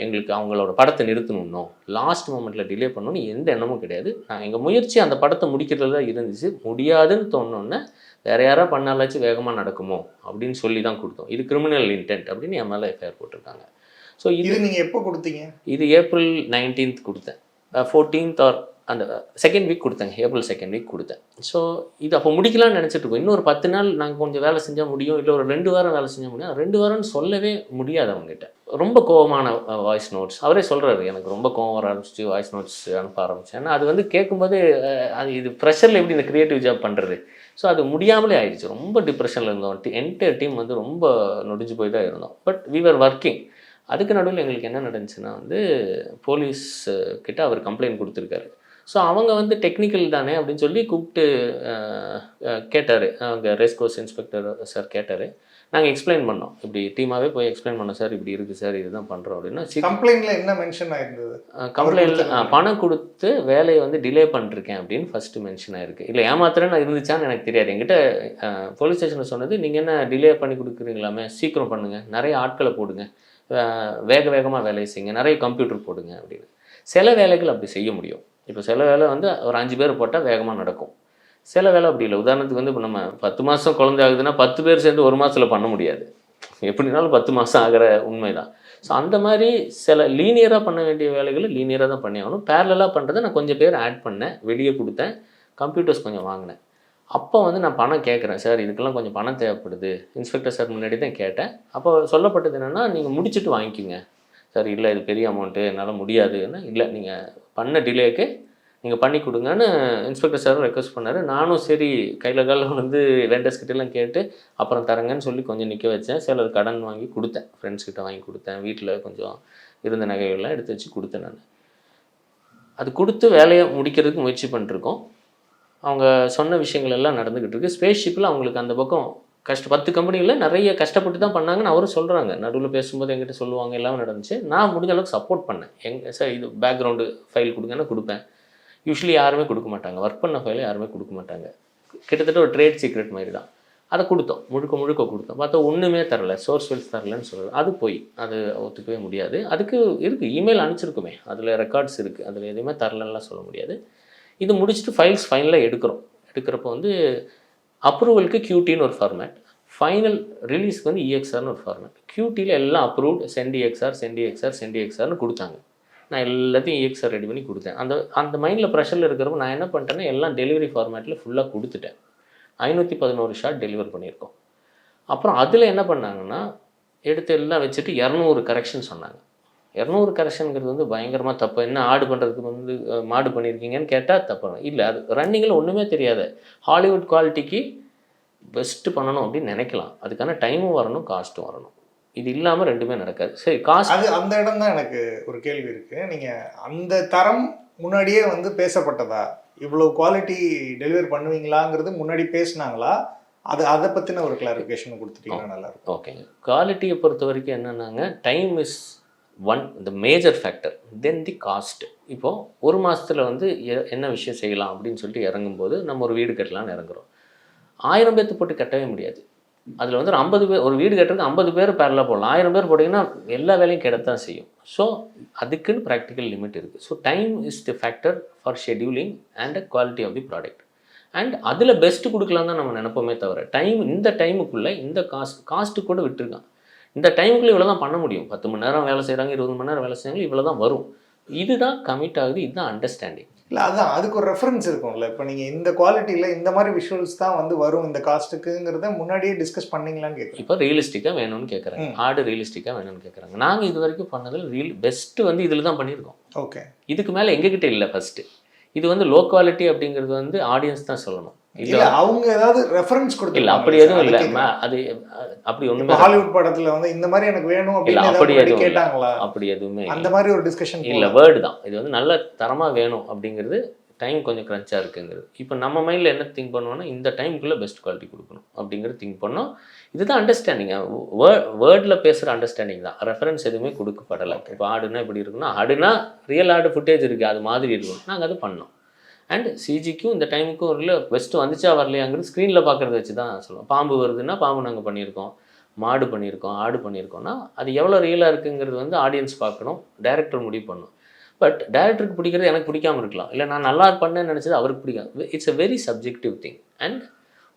எங்களுக்கு அவங்களோட படத்தை நிறுத்தணுன்னோ லாஸ்ட் மொமெண்ட்டில் டிலே பண்ணணும்னு எந்த எண்ணமும் கிடையாது. எங்கள் முயற்சி அந்த படத்தை முடிக்கிறது தான் இருந்துச்சு. முடியாதுன்னு தோணுன்னே வேறு யாராவது பண்ணாலாச்சும் வேகமாக நடக்குமோ அப்படின்னு சொல்லி தான் கொடுத்தோம். இது கிரிமினல் இன்டென்ட் அப்படின்னு என் மேலே எஃப்ஐஆர் போட்டிருக்காங்க. ஸோ இது நீங்கள் எப்போ கொடுத்தீங்க? இது April 19th கொடுத்தேன். 14th or அந்த செகண்ட் வீக் கொடுத்தேங்க, ஏப்ரல் செகண்ட் வீக் கொடுத்தேன். ஸோ இது அப்போ முடிக்கலாம்னு நினச்சிட்டு இருக்கோம். இன்னொரு 10 நாள் நாங்கள் கொஞ்சம் வேலை செஞ்சால் முடியும், இல்லை ஒரு 2 வாரம் வேலை செஞ்சால் முடியும். 2 வாரம்னு சொல்லவே முடியாது அவங்ககிட்ட. ரொம்ப கோவமான வாய்ஸ் நோட்ஸ். அவரே சொல்கிறாரு, எனக்கு ரொம்ப கோவம் வர ஆரம்பிச்சு வாய்ஸ் நோட்ஸ் அனுப்ப ஆரம்பித்தேன். ஏன்னா அது வந்து கேட்கும்போது அது இது ப்ரெஷரில் எப்படி இந்த க்ரியேட்டிவ் ஜாப் பண்ணுறது. ஸோ அது முடியாமலே ஆயிடுச்சு. ரொம்ப டிப்ரெஷனில் இருந்தோம். என்டையர் டீம் வந்து ரொம்ப நொடிஞ்சு போய் தான் இருந்தோம். But we are working. அதுக்கு நடுவில் எங்களுக்கு என்ன நடந்துச்சுன்னா வந்து போலீஸ் கிட்ட அவர் கம்ப்ளைண்ட் கொடுத்துருக்காரு. ஸோ அவங்க வந்து டெக்னிக்கல் தானே அப்படின்னு சொல்லி கூப்பிட்டு கேட்டார். அவங்க ரேஸ் கோர்ஸ் இன்ஸ்பெக்டர் சார் கேட்டார். நாங்கள் எக்ஸ்பிளைன் பண்ணோம், இப்படி டீமாகவே போய் எக்ஸ்பிளைன் பண்ணோம், சார் இப்படி இருக்குது சார், இதுதான் பண்ணுறோம் அப்படின்னா. கம்ப்ளைண்ட்ல என்ன மென்ஷன் ஆயிருந்தது? கம்ப்ளைண்ட்டில் பணம் கொடுத்து வேலையை வந்து டிலே பண்ணிருக்கேன் அப்படின்னு ஃபஸ்ட்டு மென்ஷன் ஆயிருக்கு. இல்லை ஏமாத்துறேன்னு இருந்துச்சான்னு எனக்கு தெரியாது. என்கிட்ட போலீஸ் ஸ்டேஷனில் சொன்னது, நீங்கள் என்ன டிலே பண்ணி கொடுக்குறீங்களாமே, சீக்கிரம் பண்ணுங்கள், நிறைய ஆட்களை போடுங்க, வேகமாக வேலையை செய்யுங்க, நிறைய கம்ப்யூட்டர் போடுங்க அப்படின்னு. சில வேலைகள் அப்படி செய்ய முடியும். இப்போ சில வேலை வந்து ஒரு 5 பேர் போட்டால் வேகமாக நடக்கும். சில வேலை அப்படி இல்லை. உதாரணத்துக்கு வந்து இப்போ நம்ம 10 மாதம் குழந்தை ஆகுதுன்னா 10 பேர் சேர்ந்து 1 மாதத்தில் பண்ண முடியாது. எப்படினாலும் 10 மாதம் ஆகிற உண்மை தான். ஸோ அந்த மாதிரி சில லீனியராக பண்ண வேண்டிய வேலைகளை லீனியராக தான் பண்ணி ஆகணும். பேரலாக பண்ணுறதை நான் கொஞ்சம் பேர் ஆட் பண்ணேன், வெளியே கொடுத்தேன், கம்ப்யூட்டர்ஸ் கொஞ்சம் வாங்கினேன். அப்போ வந்து நான் பணம் கேட்குறேன், சார் இதுக்கெல்லாம் கொஞ்சம் பணம் தேவைப்படுது. இன்ஸ்பெக்டர் சார் முன்னாடி தான் கேட்டேன். அப்போ சொல்லப்பட்டது என்னென்னா, நீங்கள் முடிச்சுட்டு வாங்கிக்கோங்க சார். இல்லை இது பெரிய அமௌண்ட்டு, என்னால் முடியாதுன்னா, இல்லை நீங்கள் பண்ண டிலேக்கு நீங்கள் பண்ணி கொடுங்கன்னு இன்ஸ்பெக்டர் சாரும் ரெக்வஸ்ட் பண்ணார். நானும் சரி கையில் வந்து வெண்டர்ஸ் கிட்டலாம் கேட்டு அப்புறம் தரங்கன்னு சொல்லி கொஞ்சம் நிற்க வச்சேன். சிலர் கடன் வாங்கி கொடுத்தேன், ஃப்ரெண்ட்ஸ்கிட்ட வாங்கி கொடுத்தேன், வீட்டில் கொஞ்சம் இருந்த நகைகள்லாம் எடுத்து வச்சு கொடுத்தேன். நான் அது கொடுத்து வேலையை முடிக்கிறதுக்கு முயற்சி பண்ணிருக்கோம். அவங்க சொன்ன விஷயங்கள் எல்லாம் நடந்துக்கிட்டு இருக்குது. ஸ்பேஸ்ஷிப்பில் அவங்களுக்கு அந்த பக்கம் 10 கம்பெனிகளில் நிறைய கஷ்டப்பட்டு தான் பண்ணாங்கன்னு அவரும் சொல்கிறாங்க. நடுவில் பேசும்போது எங்கிட்ட சொல்லுவாங்க, எல்லாமே நடந்துச்சு. நான் முடிஞ்ச அளவுக்கு சப்போர்ட் பண்ணேன். சார் இது பேக்ரவுண்டு ஃபைல் கொடுங்கன்னா கொடுப்பேன். யூஸ்வலி யாருமே கொடுக்க மாட்டாங்க, ஒர்க் பண்ண ஃபைலை யாருமே கொடுக்க மாட்டாங்க. கிட்டத்தட்ட ஒரு ட்ரேட் சீக்ரெட் மாதிரி தான். அதை கொடுத்தோம், முழுக்க கொடுத்தோம். பார்த்தா ஒன்றுமே தரல, சோர்ஸ் ஃபைல்ஸ் தரலன்னு சொல்கிறது. அது போய் அது ஒத்துக்கவே முடியாது. அதுக்கு இருக்குது, இமெயில் அனுப்பிச்சிருக்குமே, அதில் ரெக்கார்ட்ஸ் இருக்குது, அதில் எதுவுமே தரலன்னா சொல்ல முடியாது. இது முடிச்சுட்டு ஃபைல்ஸ் ஃபைனலாக எடுக்கிறப்போ வந்து அப்ரூவலுக்கு QTன்னு ஒரு ஃபார்மேட், ஃபைனல் ரிலீஸ்க்கு வந்து EXRன்னு ஒரு ஃபார்மேட். QTயில் எல்லாம் அப்ரூவ்டு, சென்ட் EXRன்னு கொடுத்தாங்க. நான் எல்லாத்தையும் EXR ரெடி பண்ணி கொடுத்தேன். அந்த மைண்டில் ப்ரெஷரில் இருக்கிறப்ப நான் என்ன பண்ணிட்டேன்னா, எல்லாம் டெலிவரி ஃபார்மேட்டில் ஃபுல்லாக கொடுத்துட்டேன். 511 ஷாட் டெலிவர் பண்ணியிருக்கோம். அப்புறம் அதில் என்ன பண்ணாங்கன்னா, எடுத்து எல்லாம் வச்சுட்டு 200 கரெக்ஷன் சொன்னாங்க. 200 கரெக்ஷனுங்கிறது வந்து பயங்கரமாக தப்பு. என்ன ஆடு பண்ணுறதுக்கு வந்து மாடு பண்ணியிருக்கீங்கன்னு கேட்டால் தப்பு இல்லை. அது ரன்னிங்கில் ஒன்றுமே தெரியாது. ஹாலிவுட் குவாலிட்டிக்கு பெஸ்ட்டு பண்ணணும் அப்படின்னு நினைக்கலாம். அதுக்கான டைமும் வரணும், காஸ்ட்டும் வரணும். இது இல்லாமல் ரெண்டுமே நடக்காது. சரி, காஸ்ட் அது அந்த இடம் தான் எனக்கு ஒரு கேள்வி இருக்குது. நீங்கள் அந்த தரம் முன்னாடியே வந்து பேசப்பட்டதா, இவ்வளோ குவாலிட்டி டெலிவர் பண்ணுவீங்களாங்கிறது முன்னாடி பேசினாங்களா? அதை பற்றின ஒரு கிளாரிஃபிகேஷன் கொடுத்துட்டீங்கன்னா நல்லாயிருக்கும். ஓகேங்க. குவாலிட்டியை பொறுத்த வரைக்கும் என்னென்னாங்க, time is the major factor, then the cost. இப்போது ஒரு மாதத்தில் வந்து என்ன விஷயம் செய்யலாம் அப்படின்னு சொல்லிட்டு இறங்கும்போது, நம்ம ஒரு வீடு கட்டலான்னு இறங்குறோம். 1000 பேர்த்து போட்டு கட்டவே முடியாது. அதில் வந்து ஒரு 50 பேர், ஒரு வீடு கட்டுறதுக்கு 50 பேர் பேரலாக போடலாம். 1000 பேர் போட்டிங்கன்னா எல்லா வேலையும் கிடைத்தான் செய்யும். ஸோ அதுக்குன்னு ப்ராக்டிக்கல் லிமிட் இருக்குது. So time is the factor for scheduling and quality of the product. And அதில் பெஸ்ட்டு கொடுக்கலாம் தான் நம்ம நினைப்போமே தவிர, இந்த டைமுக்குள்ளே இந்த காஸ்ட்டு கூட விட்டுருக்கான். இந்த டைமுக்குள்ளே இவ்வளோ தான் பண்ண முடியும். 10 மணி நேரம் வேலை செய்கிறாங்க, 20 மணி நேரம் வேலை செய்கிறாங்க, இவ்வளோ தான் வரும். இதுதான் கமிட் ஆகுது, இதுதான் அண்டர்ஸ்டாண்டிங். இல்லை அதான், அதுக்கு ஒரு ரெஃபரன்ஸ் இருக்கும்ல. இப்போ நீங்கள் இந்த குவாலிட்டியில் இந்த மாதிரி விஷுவல்ஸ் தான் வந்து வரும் இந்த காஸ்ட்டுக்குங்கிறத முன்னாடியே டிஸ்கஸ் பண்ணிங்களான்னு கேட்குறேன். இப்போ ரியலிஸ்டிக்காக வேணும்னு கேட்குறாங்க, ஆடு ரியலிஸ்டிக்காக வேணும்னு கேட்குறாங்க. நாங்கள் இது வரைக்கும் பண்ணதில் பெஸ்ட்டு வந்து இதில் தான் பண்ணியிருக்கோம். ஓகே, இதுக்கு மேலே எங்ககிட்ட இல்லை. ஃபஸ்ட்டு இது வந்து லோ குவாலிட்டி அப்படிங்கிறது வந்து ஆடியன்ஸ் தான் சொல்லணும். இல்ல அவங்க ஏதாவது ரெஃபரன்ஸ் கொடுத்து இல்ல அப்படி எதுவும் இல்ல. அது அப்படி ஒண்ணுமே ஹாலிவுட் படத்துல வந்து இந்த மாதிரி எனக்கு வேணும் இல்ல, அப்படி எதுவும் கேட்டாங்களா? அப்படி எதுவுமே அந்த மாதிரி ஒரு டிஸ்கஷன் இல்ல. வேர்டு தான் இது வந்து நல்ல தரமா வேணும் அப்படிங்கிறது. டைம் கொஞ்சம் கிரன்ச்சா இருக்குங்கிறது. இப்போ நம்ம மைண்டில் என்ன திங்க் பண்ணுவோம்னா, இந்த டைமுக்குள்ளே பெஸ்ட் குவாலிட்டி கொடுக்கணும் அப்படிங்கிறது திங்க் பண்ணோம். இதுதான் அண்டர்ஸ்டாண்டிங். வேர்டில் பேசுகிற அண்டர்ஸ்டாண்டிங் தான். ரெஃபரன்ஸ் எதுவுமே கொடுக்கப்படலை. இப்போ ஆடுனா இப்படி இருக்குன்னா, ஆடுனா ரியல் ஆடு ஃபுட்டேஜ் இருக்குது, அது மாதிரி இருக்கும், நாங்கள் அது பண்ணோம். அண்ட் சிஜிக்கும் இந்த டைமுக்கும் இல்லை பெஸ்ட்டு வந்துச்சா வரலையாங்கிறது ஸ்க்ரீனில் பார்க்குறத வச்சு தான் சொல்லுவோம். பாம்பு வருதுன்னா பாம்பு நாங்கள் பண்ணியிருக்கோம், மாடு பண்ணியிருக்கோம், ஆடு பண்ணியிருக்கோம்னா அது எவ்வளோ ரியலாக இருக்குங்கிறது வந்து ஆடியன்ஸ் பார்க்கணும், டைரக்டர் முடிவு பண்ணணும். பட் டைரக்டருக்கு பிடிக்கிறது எனக்கு பிடிக்காமல் இருக்கலாம், இல்லை நான் நல்லா பண்ணேன்னு நினச்சது அவருக்கு பிடிக்காது. It's a very subjective thing. And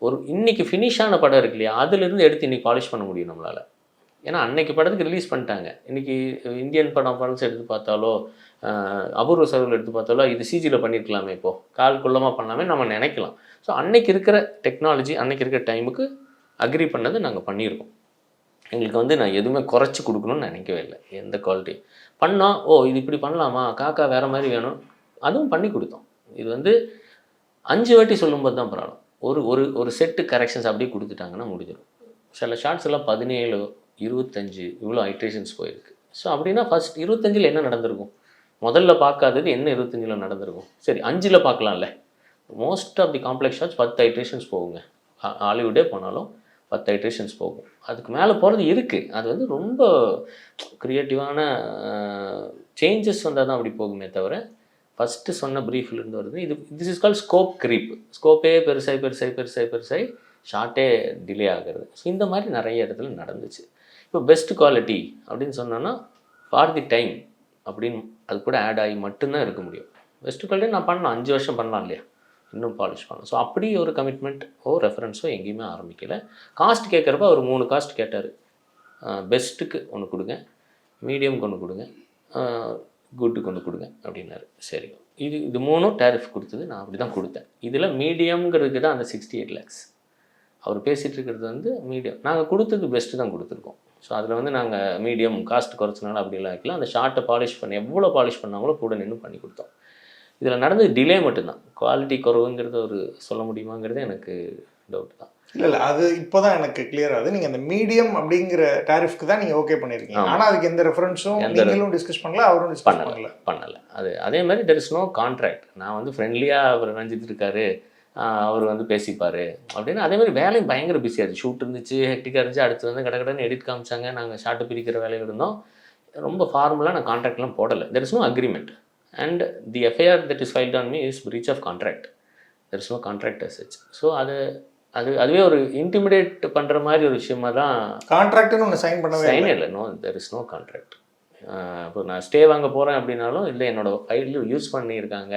ஒரு இன்னைக்கு ஃபினிஷான படம் இருக்கு இல்லையா, அதுலேருந்து எடுத்து இன்னைக்கு பாலிஷ் பண்ண முடியும் நம்மளால். ஏன்னா அன்னைக்கு படத்துக்கு ரிலீஸ் பண்ணிட்டாங்க. இன்றைக்கி இந்தியன் படம்ஸ் எடுத்து பார்த்தாலோ அபூர்வ சகோதரர்கள் எடுத்து பார்த்தாலோ இது சிஜியில் பண்ணியிருக்கலாமே, இப்போது கால் குள்ளமாக பண்ணலாமே நம்ம நினைக்கலாம். ஸோ அன்னைக்கு இருக்கிற டெக்னாலஜி அன்னைக்கு இருக்கிற டைமுக்கு அக்ரி பண்ணது நாங்கள் பண்ணியிருக்கோம். எங்களுக்கு வந்து நான் எதுவுமே குறைச்சி கொடுக்கணும்னு நினைக்கவே இல்லை. எந்த குவாலிட்டி பண்ணோம், இது இப்படி பண்ணலாமா, காக்கா வேறு மாதிரி வேணும், அதுவும் பண்ணி கொடுத்தோம். இது வந்து 5 வாட்டி சொல்லும்போது தான் ப்ராப்ளம். ஒரு செட்டு கரெக்ஷன்ஸ் அப்படியே கொடுத்துட்டாங்கன்னா முடிஞ்சிடும். சில ஷார்ட்ஸ் எல்லாம் 17, 25 இவ்வளோ ஐட்ரேஷன்ஸ் போயிருக்கு. ஸோ அப்படின்னா ஃபஸ்ட் 25 என்ன நடந்திருக்கும், முதல்ல பார்க்காதது என்ன 25 நடந்திருக்கும். சரி 5 பார்க்கலாம்ல. Most of the complex shots 10 iterations போகுங்க. ஹாலிவுட்டே போனாலும் 10 ஐட்ரேஷன்ஸ் போகும். அதுக்கு மேலே போகிறது இருக்குது. அது வந்து ரொம்ப க்ரியேட்டிவான சேஞ்சஸ் வந்தால் தான் அப்படி போகுமே தவிர ஃபஸ்ட்டு சொன்ன ப்ரீஃப்லேருந்து வருது. This is call scope creep. ஸ்கோப்பே பெருசாகி ஷார்ட்டே டிலே ஆகிறது. ஸோ இந்த மாதிரி நிறைய இடத்துல நடந்துச்சு. இப்போ பெஸ்ட் குவாலிட்டி அப்படின்னு சொன்னோன்னா ஃபார் தி டைம் அப்படின்னு அது கூட ஆட் ஆகி மட்டும்தான் இருக்க முடியும். பெஸ்ட் குவாலிட்டி நான் பண்ணலாம், 5 வருஷம் பண்ணலாம் இல்லையா, இன்னும் பாலிஷ் பண்ணலாம். ஸோ அப்படி ஒரு கமிட்மெண்ட்டோ ரெஃபரன்ஸோ எங்கேயுமே ஆரம்பிக்கலை. காஸ்ட் கேட்குறப்ப அவர் 3 காஸ்ட் கேட்டார். பெஸ்ட்டுக்கு ஒன்று கொடுங்க, மீடியம்க்கு ஒன்று கொடுங்க, குட்டுக்கு ஒன்று கொடுங்க அப்படின்னாரு. சரி, இது 3 டேரிஃப் கொடுத்தது. நான் அப்படி தான் கொடுத்தேன். இதில் மீடியம்ங்கிறதுக்கு தான் அந்த 68 lakhs. அவர் பேசிகிட்டு இருக்கிறது வந்து மீடியம். நாங்கள் கொடுத்தது பெஸ்ட்டு தான் கொடுத்துருக்கோம். ஸோ அதில் வந்து நாங்கள் மீடியம் காஸ்ட் குறைச்சனால அப்படிலாம் வைக்கலாம். அந்த ஷார்ட்டை பாலிஷ் பண்ணி எவ்வளோ பாலிஷ் பண்ணாங்களோ கூட நின்று பண்ணி கொடுத்தோம். இதில் நடந்தது டிலே மட்டும்தான். குவாலிட்டி குறவுங்கிறது ஒரு சொல்ல முடியுமாங்கிறது எனக்கு டவுட் தான். இல்லை அது இப்போ தான் எனக்கு கிளியர் ஆகுது. நீங்கள் அந்த மீடியம் அப்படிங்கிற டாரிஃப்க்கு தான் நீங்கள் ஓகே பண்ணியிருக்கீங்க. ஆனால் அதுக்கு எந்த ரெஃபரன்ஸும் நீங்களும் டிஸ்கஸ் பண்ணல, அவரும் டிஸ்கஸ் பண்ணலை. அதே மாதிரி தெர் இஸ் நோ கான்ட்ராக்ட். நான் வந்து ஃப்ரெண்ட்லியாக அவர் நினைச்சிட்டு இருக்காரு, அவர் வந்து பேசிப்பார் அப்படின்னு. அதேமாதிரி வேலையும் பயங்கர பிஸியாச்சு. ஷூட் இருந்துச்சு, ஹெக்டிக்காக இருந்துச்சு. அடுத்து வந்து கடை எடிட் காமிச்சாங்க. நாங்கள் ஷார்ட்டை பிரிக்கிற வேலையில் இருந்தோம். ரொம்ப ஃபார்முலாக நான் கான்ட்ராக்ட்லாம் போடலை. There is no agreement. And the FIR that is filed on me is breach of contract. There is no contract as such. So அதுவே ஒரு இன்டிமிடேட் பண்ணுற மாதிரி ஒரு விஷயமா தான். கான்ட்ராக்ட்னு ஒன்று சைன் இல்லை. No, there is no contract. இப்போ நான் ஸ்டே வாங்க போகிறேன் அப்படின்னாலும் இல்லை, என்னோடய ஃபைல் யூஸ் பண்ணியிருக்காங்க,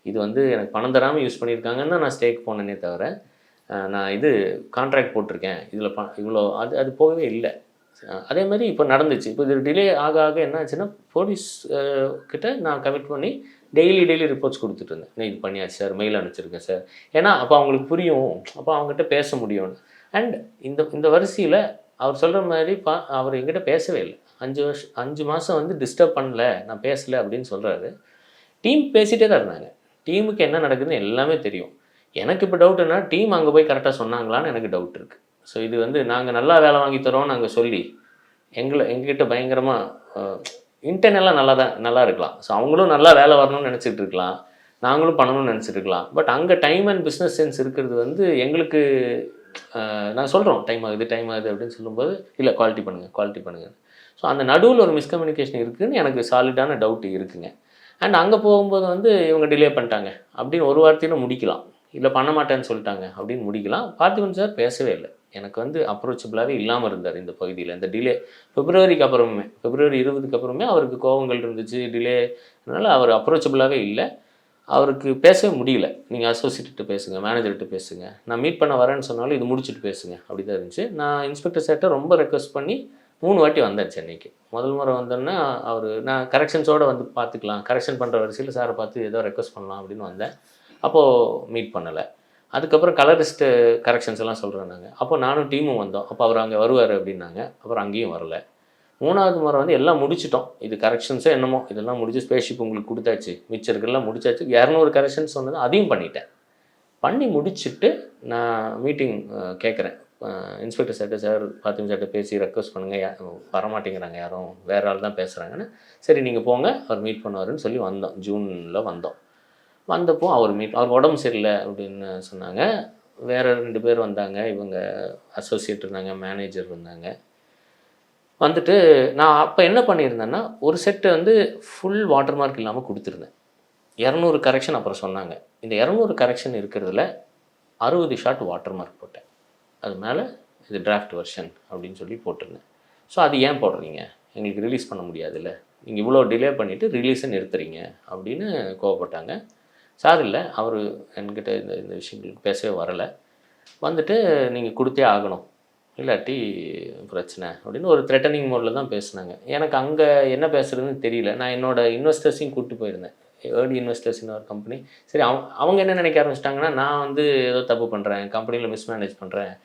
இது வந்து எனக்கு பணம் தராமல் யூஸ் பண்ணியிருக்காங்கன்னு நான் ஸ்டேக்கு போனேனே தவிர நான் இது கான்ட்ராக்ட் போட்டிருக்கேன் இதில் இவ்வளோ அது போகவே இல்லை. அதே மாதிரி இப்போ நடந்துச்சு. இப்போ இது டிலே ஆக என்ன ஆச்சுன்னா, போலீஸ் கிட்ட நான் கமிட் பண்ணி டெய்லி ரிப்போர்ட்ஸ் கொடுத்துட்டு இருந்தேன். இது பண்ணியாச்சு சார், மெயில் அனுப்பிச்சிருக்கேன் சார். ஏன்னா அப்போ அவங்களுக்கு புரியும், அப்போ அவங்ககிட்ட பேச முடியும்னு. அண்ட் இந்த வரிசையில் அவர் சொல்கிற மாதிரி அவர் எங்கிட்ட பேசவே இல்லை. 5 மாதம் வந்து டிஸ்டர்ப் பண்ணல, நான் பேசலை அப்படின்னு சொல்கிறாரு. டீம் பேசிகிட்டே தான் இருந்தாங்க. டீமுக்கு என்ன நடக்குதுன்னு எல்லாமே தெரியும். எனக்கு இப்போ டவுட் என்ன, டீம் அங்கே போய் கரெக்டாக சொன்னாங்களான்னு எனக்கு டவுட் இருக்குது. ஸோ இது வந்து நாங்கள் நல்லா வேலை வாங்கி தரோம் நாங்கள் சொல்லி எங்ககிட்ட பயங்கரமாக இன்டர்னெல்லாம் நல்லா இருக்கலாம். ஸோ அவங்களும் நல்லா வேலை வரணும்னு நினச்சிட்டு இருக்கலாம், நாங்களும் பண்ணணும்னு நினச்சிட்டு இருக்கலாம். பட் அங்கே டைம் அண்ட் பிஸ்னஸ் சென்ஸ் இருக்கிறது வந்து எங்களுக்கு நாங்கள் சொல்கிறோம் டைம் ஆகுது அப்படின்னு சொல்லும்போது இல்லை குவாலிட்டி பண்ணுங்கள். ஸோ அந்த நடுவில் ஒரு மிஸ்கம்யூனிகேஷன் இருக்குதுன்னு எனக்கு சாலிடான டவுட் இருக்குங்க. அண்ட் அங்கே போகும்போது வந்து இவங்க டிலே பண்ணிட்டாங்க அப்படின்னு ஒரு வார்த்தையில் முடிக்கலாம், இல்லை பண்ண மாட்டேன்னு சொல்லிட்டாங்க அப்படின்னு முடிக்கலாம். பார்த்திபன் சார் பேசவே இல்லை. எனக்கு வந்து அப்ரோச்சபிளாகவே இல்லாமல் இருந்தார் இந்த பகுதியில். இந்த டிலே பிப்ரவரிக்கு அப்புறமே, பிப்ரவரி 20க்கு அப்புறமே அவருக்கு கோவங்கள் இருந்துச்சு, டிலே. அதனால் அவர் அப்ரோச்சபிளாகவே இல்லை. அவருக்கு பேசவே முடியல. நீங்கள் அசோசியேட்டு பேசுங்க, மேனேஜர்கிட்ட பேசுங்க, நான் மீட் பண்ண வரேன்னு சொன்னாலும் இது முடிச்சுட்டு பேசுங்க அப்படி தான் இருந்துச்சு. நான் இன்ஸ்பெக்டர் சார்கிட்ட ரொம்ப ரெக்வஸ்ட் பண்ணி 3 வாட்டி வந்தேன் சென்னைக்கு. முதல் முறை வந்தோன்னா நான் கரெக்ஷன்ஸோடு வந்து பார்த்துக்கலாம், கரெக்ஷன் பண்ணுற வரிசையில் சாரை பார்த்து ஏதோ ரெக்வஸ்ட் பண்ணலாம் அப்படின்னு வந்தேன். அப்போது மீட் பண்ணலை. அதுக்கப்புறம் கலரிஸ்ட்டு கரெக்ஷன்ஸ் எல்லாம் சொல்கிறோம் நாங்கள். அப்போ நானும் டீமும் வந்தோம். அப்போ அவர் அங்கே வருவார் அப்படின்னாங்க. அப்புறம் அங்கேயும் வரலை. 3வது முறை வந்து எல்லாம் முடிச்சிட்டோம். இது கரெக்ஷன்ஸோ என்னமோ இதெல்லாம் முடிச்சு ஸ்பேஸ்ஷிப் உங்களுக்கு கொடுத்தாச்சு, மிச்சருக்கெல்லாம் முடிச்சாச்சு. 200 கரெக்ஷன்ஸ் சொன்னது அதையும் பண்ணிட்டேன். பண்ணி முடிச்சுட்டு நான் மீட்டிங் கேட்குறேன் இன்ஸ்பெக்டர் சார்ட்ட. சார் பார்த்திபன் சார்ட்ட பேசி ரெக்வஸ்ட் பண்ணுங்கள், வரமாட்டேங்கிறாங்க யாரும், வேறு ஆள் தான் பேசுகிறாங்கன்னு. சரி நீங்கள் போங்க, அவர் மீட் பண்ணுவாருன்னு சொல்லி வந்தோம். ஜூனில் வந்தோம். வந்தப்போ அவர் உடம்பு சரியில்லை அப்படின்னு சொன்னாங்க. வேறு 2 பேர் வந்தாங்க. இவங்க அசோசியேட் இருந்தாங்க, மேனேஜர் இருந்தாங்க. வந்துட்டு நான் அப்போ என்ன பண்ணியிருந்தேன்னா, ஒரு செட்டு வந்து ஃபுல் வாட்டர் மார்க் இல்லாமல் கொடுத்துருந்தேன். 200 கரெக்ஷன் அப்புறம் சொன்னாங்க. இந்த 200 கரெக்ஷன் இருக்கிறதுல 60 ஷாட் வாட்டர் மார்க் போட்டேன். அது மேலே இது டிராஃப்ட் வெர்ஷன் அப்படின்னு சொல்லி போட்டிருந்தேன். ஸோ அது ஏன் போடுறீங்க, எங்களுக்கு ரிலீஸ் பண்ண முடியாதுல்ல, நீங்கள் இவ்வளோ டிலே பண்ணிவிட்டு ரிலீஸை நிறுத்துறீங்க அப்படின்னு கோவப்பட்டாங்க. சார் இல்லை, அவர் என்கிட்ட இந்த விஷயங்களுக்கு பேசவே வரலை. வந்துட்டு நீங்கள் கொடுத்தே ஆகணும், இல்லாட்டி பிரச்சனை அப்படின்னு ஒரு த்ரெட்டனிங் மோடில் தான் பேசுனாங்க. எனக்கு அங்கே என்ன பேசுகிறதுன்னு தெரியல. நான் என்னோடய இன்வெஸ்டர்ஸையும் கூப்பிட்டு போயிருந்தேன், ஏர்லி இன்வெஸ்டர்ஸ்னு ஒரு கம்பெனி. சரி, அவங்க என்ன நினைக்க ஆரம்பிச்சிட்டாங்கன்னா, நான் வந்து ஏதோ தப்பு பண்ணுறேன், கம்பெனியில் மிஸ்மேனேஜ் பண்ணுறேன்.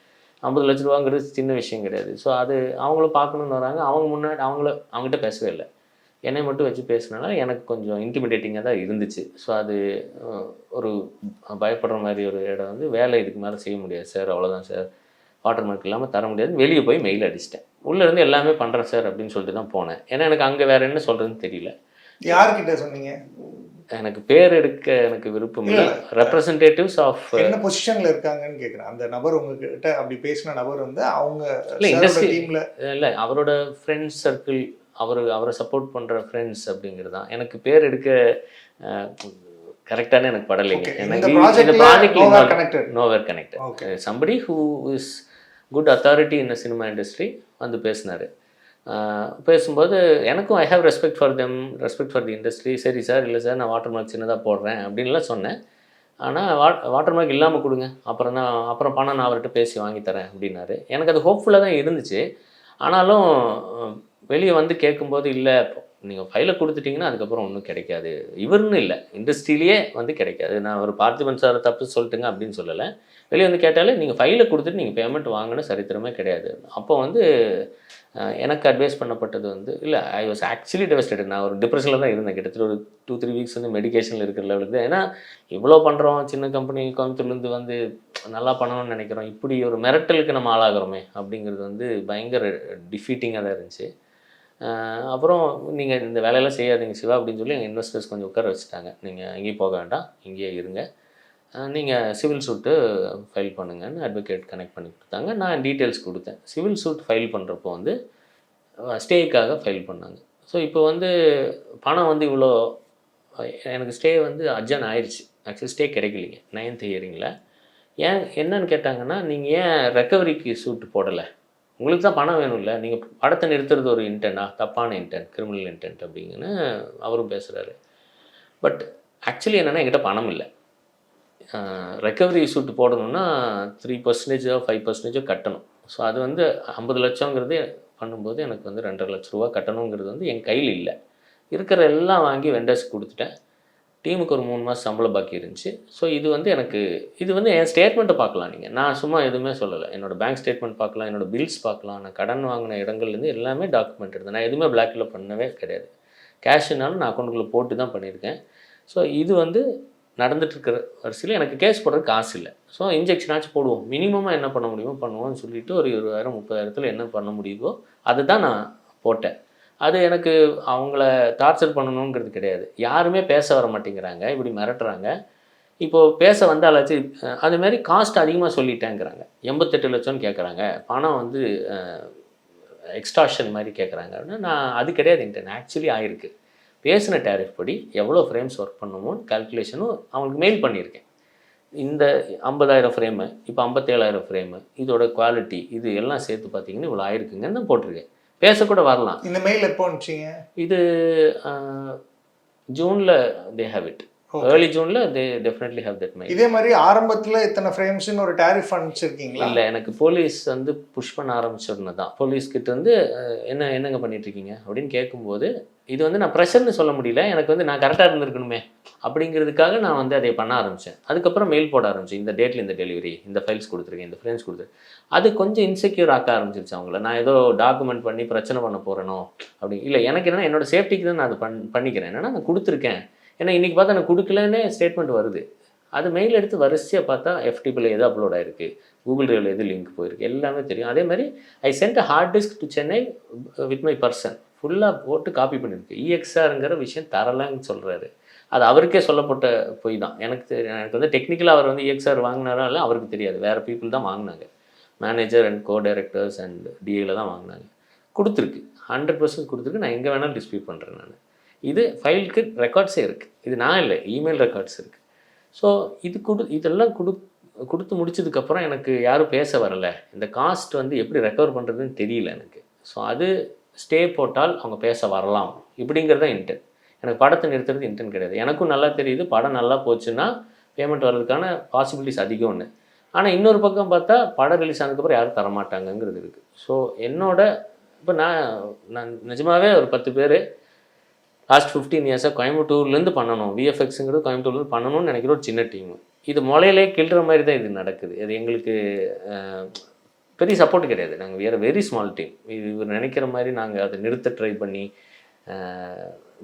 50 லட்ச ரூபாங்கிறது சின்ன விஷயம் கிடையாது. ஸோ அது அவங்களும் பார்க்கணுன்னு வராங்க. அவங்க முன்னாடி அவங்ககிட்ட பேசவே இல்லை, என்னை மட்டும் வச்சு பேசினால எனக்கு கொஞ்சம் இன்டிமிடேட்டிங்காக தான் இருந்துச்சு. ஸோ அது ஒரு பயப்படுற மாதிரி ஒரு இடம் வந்து, வேலை இதுக்கு மேலே செய்ய முடியாது சார், அவ்வளோதான் சார், வாட்டர் மார்க் இல்லாமல் தர முடியாது. வெளியே போய் மெயில் அடிச்சிட்டேன். உள்ளேருந்து எல்லாமே பண்ணுறேன் சார் அப்படின்னு சொல்லிட்டு தான் போனேன். ஏன்னா எனக்கு அங்கே வேறு என்ன சொல்கிறதுன்னு தெரியல. யார்கிட்ட சொன்னீங்க? எனக்கு பேர் எடுக்க எனக்கு விருப்பம் இல்லை. ரெப்ரசன்டேட்டிவ்ஸ் ஆஃப் என்ன பொசிஷனில் இருக்காங்கன்னு கேட்குறேன். அந்த நபர் உங்ககிட்ட அப்படி பேசின நபர் வந்து அவங்க இல்லை இண்டஸ்ட்ரி டீமில் இல்லை, அவரோட ஃப்ரெண்ட்ஸ் சர்க்கிள், அவரை சப்போர்ட் பண்ணுற ஃப்ரெண்ட்ஸ் அப்படிங்கிறது தான். எனக்கு பேர் எடுக்க கரெக்டான எனக்கு படலைங்க. எனக்கு இந்த project nowhere connected. Somebody who is good authority in cinema industry வந்து பேசினார். பேசும்போது எனக்கும் I have respect for them, respect for the industry. சரி சார், இல்லை சார், நான் வாட்டர் மார்க் சின்னதாக போடுறேன் அப்படின்லாம் சொன்னேன். ஆனால் வாட்டர் மார்க் இல்லாமல் கொடுங்க, அப்புறம் பணம் நான் அவர்கிட்ட பேசி வாங்கித்தரேன் அப்படின்னாரு. எனக்கு அது ஹோப்ஃபுல்லாக தான் இருந்துச்சு. ஆனாலும் வெளியே வந்து கேட்கும்போது, இல்லை நீங்கள் ஃபைலை கொடுத்துட்டிங்கன்னா அதுக்கப்புறம் ஒன்றும் கிடைக்காது, இவருன்னு இல்லை, இண்டஸ்ட்ரியிலேயே வந்து கிடைக்காது. நான் ஒரு பார்த்திபன் சார் தப்பு சொல்லிட்டுங்க அப்படின்னு சொல்லலை. வெளியே வந்து கேட்டாலே நீங்கள் ஃபைலை கொடுத்துட்டு நீங்கள் பேமெண்ட் வாங்கின சரித்திரமே கிடையாது. அப்போ வந்து எனக்கு அட்வைஸ் பண்ணப்பட்டது வந்து, இல்லை, ஐ வாஸ் ஆக்சுவலி டெவஸ்டேட்டட். நான் ஒரு டிப்ரெஷனில் தான் இருந்தேன். கிட்டத்தட்ட ஒரு 2-3 வீக்ஸ் வந்து மெடிக்கேஷனில் இருக்கிற லெவலுக்கு தான். ஏன்னா இவ்வளோ பண்ணுறோம், சின்ன கம்பெனி, கோயம்புத்தூர்லேருந்து வந்து நல்லா பண்ணணும்னு நினைக்கிறோம், இப்படி ஒரு மிரட்டலுக்கு நம்ம ஆளாகிறோமே அப்படிங்கிறது வந்து பயங்கர டிஃபீட்டிங்காக தான் இருந்துச்சு. அப்புறம் நீங்கள் இந்த வேலையெல்லாம் செய்யாதீங்க சிவா அப்படின்னு சொல்லி எங்கள் இன்வெஸ்டர்ஸ் கொஞ்சம் உட்கார வச்சுட்டாங்க. நீங்கள் எங்கேயும் போக வேண்டாம், இங்கேயே இருங்க, நீங்கள் சிவில் சூட்டு ஃபைல் பண்ணுங்கன்னு அட்வொகேட் கனெக்ட் பண்ணி கொடுத்தாங்க. நான் டீட்டெயில்ஸ் கொடுத்தேன். சிவில் சூட் ஃபைல் பண்ணுறப்போ வந்து ஸ்டேக்காக ஃபைல் பண்ணாங்க. ஸோ இப்போ வந்து பணம் வந்து இவ்வளோ, எனக்கு ஸ்டே வந்து அட்ஜன் ஆயிடுச்சு. ஆக்சுவலி ஸ்டே கிடைக்கலைங்க 9th ஹியரிங்கில். ஏன் என்னன்னு கேட்டாங்கன்னா, நீங்கள் ஏன் ரெக்கவரிக்கு சூட்டு போடலை, உங்களுக்கு தான் பணம் வேணும்ல, நீங்கள் படத்தை நிறுத்துறது ஒரு இன்டென்டா, தப்பான இன்டென்ட், கிரிமினல் இன்டென்ட் அப்படிங்கன்னு அவரும் பேசுகிறாரு. பட் ஆக்சுவலி என்னென்னா, என்கிட்ட பணம் இல்லை. ரெக்கவரி சூட்டு போடணுன்னா 3% 5% கட்டணும். ஸோ அது வந்து 50 லட்சங்கிறது பண்ணும்போது எனக்கு வந்து 2.5 லட்ச ரூபா கட்டணுங்கிறது வந்து என் கையில் இல்லை. இருக்கிற எல்லாம் வாங்கி வெண்டர்ஸ்க்கு கொடுத்துட்டேன். டீமுக்கு ஒரு 3 மாதம் சம்பளம் பாக்கி இருந்துச்சு. ஸோ இது வந்து எனக்கு, இது வந்து என் ஸ்டேட்மெண்ட்டை பார்க்கலாம் நீங்கள், நான் சும்மா எதுவுமே சொல்லலை. என்னோடய பேங்க் ஸ்டேட்மெண்ட் பார்க்கலாம், என்னோடய பில்ஸ் பார்க்கலாம், நான் கடன் வாங்கின இடங்கள்லேருந்து எல்லாமே டாக்குமெண்ட் இருந்தேன். நான் எதுவுமே பிளாக்கில் பண்ணவே கிடையாது. கேஷுனாலும் நான் அக்கௌண்ட்டுக்குள்ளே போட்டு தான் பண்ணியிருக்கேன். ஸோ இது வந்து நடந்துட்டுருக்கிற வரிசையில் எனக்கு கேஸ் போடுறதுக்கு காசு இல்லை. ஸோ இன்ஜெக்ஷனாச்சும் போடுவோம், மினிமமாக என்ன பண்ண முடியுமோ பண்ணுவோம்னு சொல்லிவிட்டு ஒரு 20,000-30,000 என்ன பண்ண முடியுதோ அதை தான் நான் போட்டேன். அது எனக்கு அவங்கள டார்ச்சர் பண்ணணுங்கிறது கிடையாது. யாருமே பேச வர மாட்டேங்கிறாங்க, இப்படி மிரட்டுறாங்க. இப்போது பேச வந்தாலாச்சு அதுமாரி காஸ்ட் அதிகமாக சொல்லிட்டேங்கிறாங்க. 88 லட்சம்னு கேட்குறாங்க, பணம் வந்து எக்ஸ்டார்ஷன் மாதிரி கேட்குறாங்க அப்படின்னா, நான் அது கிடையாது. இன்டென்ட் ஆக்சுவலி ஆயிருக்கு. பேசின டேரிஃப் படி எவ்வளோ ஃப்ரேம்ஸ் ஒர்க் பண்ணணுமோ கால்குலேஷனும் அவங்களுக்கு மெயில் பண்ணியிருக்கேன். இந்த 50,000 ஃப்ரேமு, இப்போ 57,000 ஃப்ரேமு, இதோட குவாலிட்டி இது எல்லாம் சேர்த்து பார்த்தீங்கன்னா இவ்வளோ ஆயிருக்குங்கன்னு தான் போட்டிருக்கேன். பேசக்கூட வரலாம். இந்த மெயில் எப்போ அனுப்பிச்சிங்க? இது ஜூனில் தே ஹேவ் இட். ஏர்லி ஜூனில் they definitely have that mail. இதே மாதிரி ஆரம்பத்தில் இத்தனை ஃப்ரேம்ஸ்னு ஒரு டேரிஃப் அனுப்பிச்சிருக்கீங்களா? இல்லை, எனக்கு போலீஸ் வந்து புஷ் பண்ண ஆரம்பிச்சிருந்தது தான். போலீஸ்கிட்ட வந்து என்னங்க பண்ணிட்டுருக்கீங்க அப்படின்னு கேட்கும்போது, இது வந்து நான் ப்ரெஷர்னு சொல்ல முடியல, எனக்கு வந்து நான் கரெக்டாக இருந்திருக்கணுமே அப்படிங்கிறதுக்காக நான் வந்து அதை பண்ண ஆரம்பித்தேன். அதுக்கப்புறம் மெயில் போட ஆரம்பித்தேன், இந்த டேட்டில் இந்த டெலிவரி, இந்த ஃபைல்ஸ் கொடுத்துருக்கேன், இந்த ஃப்ரெண்ட்ஸ் கொடுத்துருக்கேன். அது கொஞ்சம் இன்செக்யூர் ஆக்க ஆரம்பிச்சிருச்சு அவங்கள. நான் ஏதோ டாக்குமெண்ட் பண்ணி பிரச்சனை பண்ண போகிறேனோ அப்படி இல்லை. எனக்கு என்னென்னா என்னோட சேஃப்டிக்கு தான் நான் அது பண்ணிக்கிறேன். என்னென்னா நான் கொடுத்துருக்கேன். ஏன்னா இன்றைக்கி பார்த்தா நான் கொடுக்கலன்னே ஸ்டேட்மெண்ட் வருது. அது மெயில் எடுத்து வரிசையாக பார்த்தா FTPயில் எது அப்லோட் ஆகிருக்கு, கூகுள் டிரைவில் எது லிங்க் போயிருக்கு, எல்லாமே தெரியும். அதே மாதிரி I sent a hard disk to Chennai with my person, ஃபுல்லாக போட்டு காப்பி பண்ணியிருக்கு. EXRங்கிற விஷயம் தரலான்னு சொல்கிறாரு. அது அவருக்கே சொல்லப்பட்ட பொய் தான். எனக்கு வந்து டெக்னிக்கலாக அவர் வந்து EXR வாங்கினாரா இல்லை அவருக்கு தெரியாது. வேறு பீப்புள் தான் வாங்கினாங்க, மேனேஜர் அண்ட் கோ-டைரக்டர்ஸ் அண்ட் DAல தான் வாங்கினாங்க. கொடுத்துருக்கு, 100% கொடுத்துருக்கு. நான் எங்கே வேணாலும் டிஸ்பியூட் பண்ணுறேன். நான் இது ஃபைலுக்கு ரெக்கார்ட்ஸே இருக்குது. இது நான் இல்லை, இமெயில் ரெக்கார்ட்ஸ் இருக்குது. ஸோ இதெல்லாம் கொடுத்து முடிச்சதுக்கப்புறம் எனக்கு யாரும் பேச வரலை. இந்த காஸ்ட் வந்து எப்படி ரெக்கவர் பண்ணுறதுன்னு தெரியல எனக்கு. ஸோ அது ஸ்டே போட்டால் அவங்க பேச வரலாம் இப்படிங்கிறது தான் இன்டென்ட். எனக்கு படத்தை நிறுத்துறது இன்டென்ட் கிடையாது. எனக்கும் நல்லா தெரியுது, படம் நல்லா போச்சுன்னா பேமெண்ட் வர்றதுக்கான பாசிபிலிட்டிஸ் அதிகம்னு. ஆனால் இன்னொரு பக்கம் பார்த்தா படம் ரிலீஸ் ஆனதுக்கப்புறம் யாரும் தரமாட்டாங்கங்கிறது இருக்குது. ஸோ என்னோட இப்போ நான் நிஜமாகவே ஒரு 10 பேர் லாஸ்ட் 15 இயர்ஸாக கோயம்புத்தூர்லேருந்து பண்ணணும், விஎஃப்எக்ஸுங்கிறது கோயம்புத்தூர்லேருந்து பண்ணணும்னு நினைக்கிற ஒரு சின்ன டீம். இது முளையிலே கிள்ற மாதிரி தான் இது நடக்குது. அது எங்களுக்கு பெரிய சப்போர்ட் கிடையாது. நாங்கள் வேறு வெரி ஸ்மால் டீம். இது இவர் நினைக்கிற மாதிரி நாங்கள் அதை நிறுத்த ட்ரை பண்ணி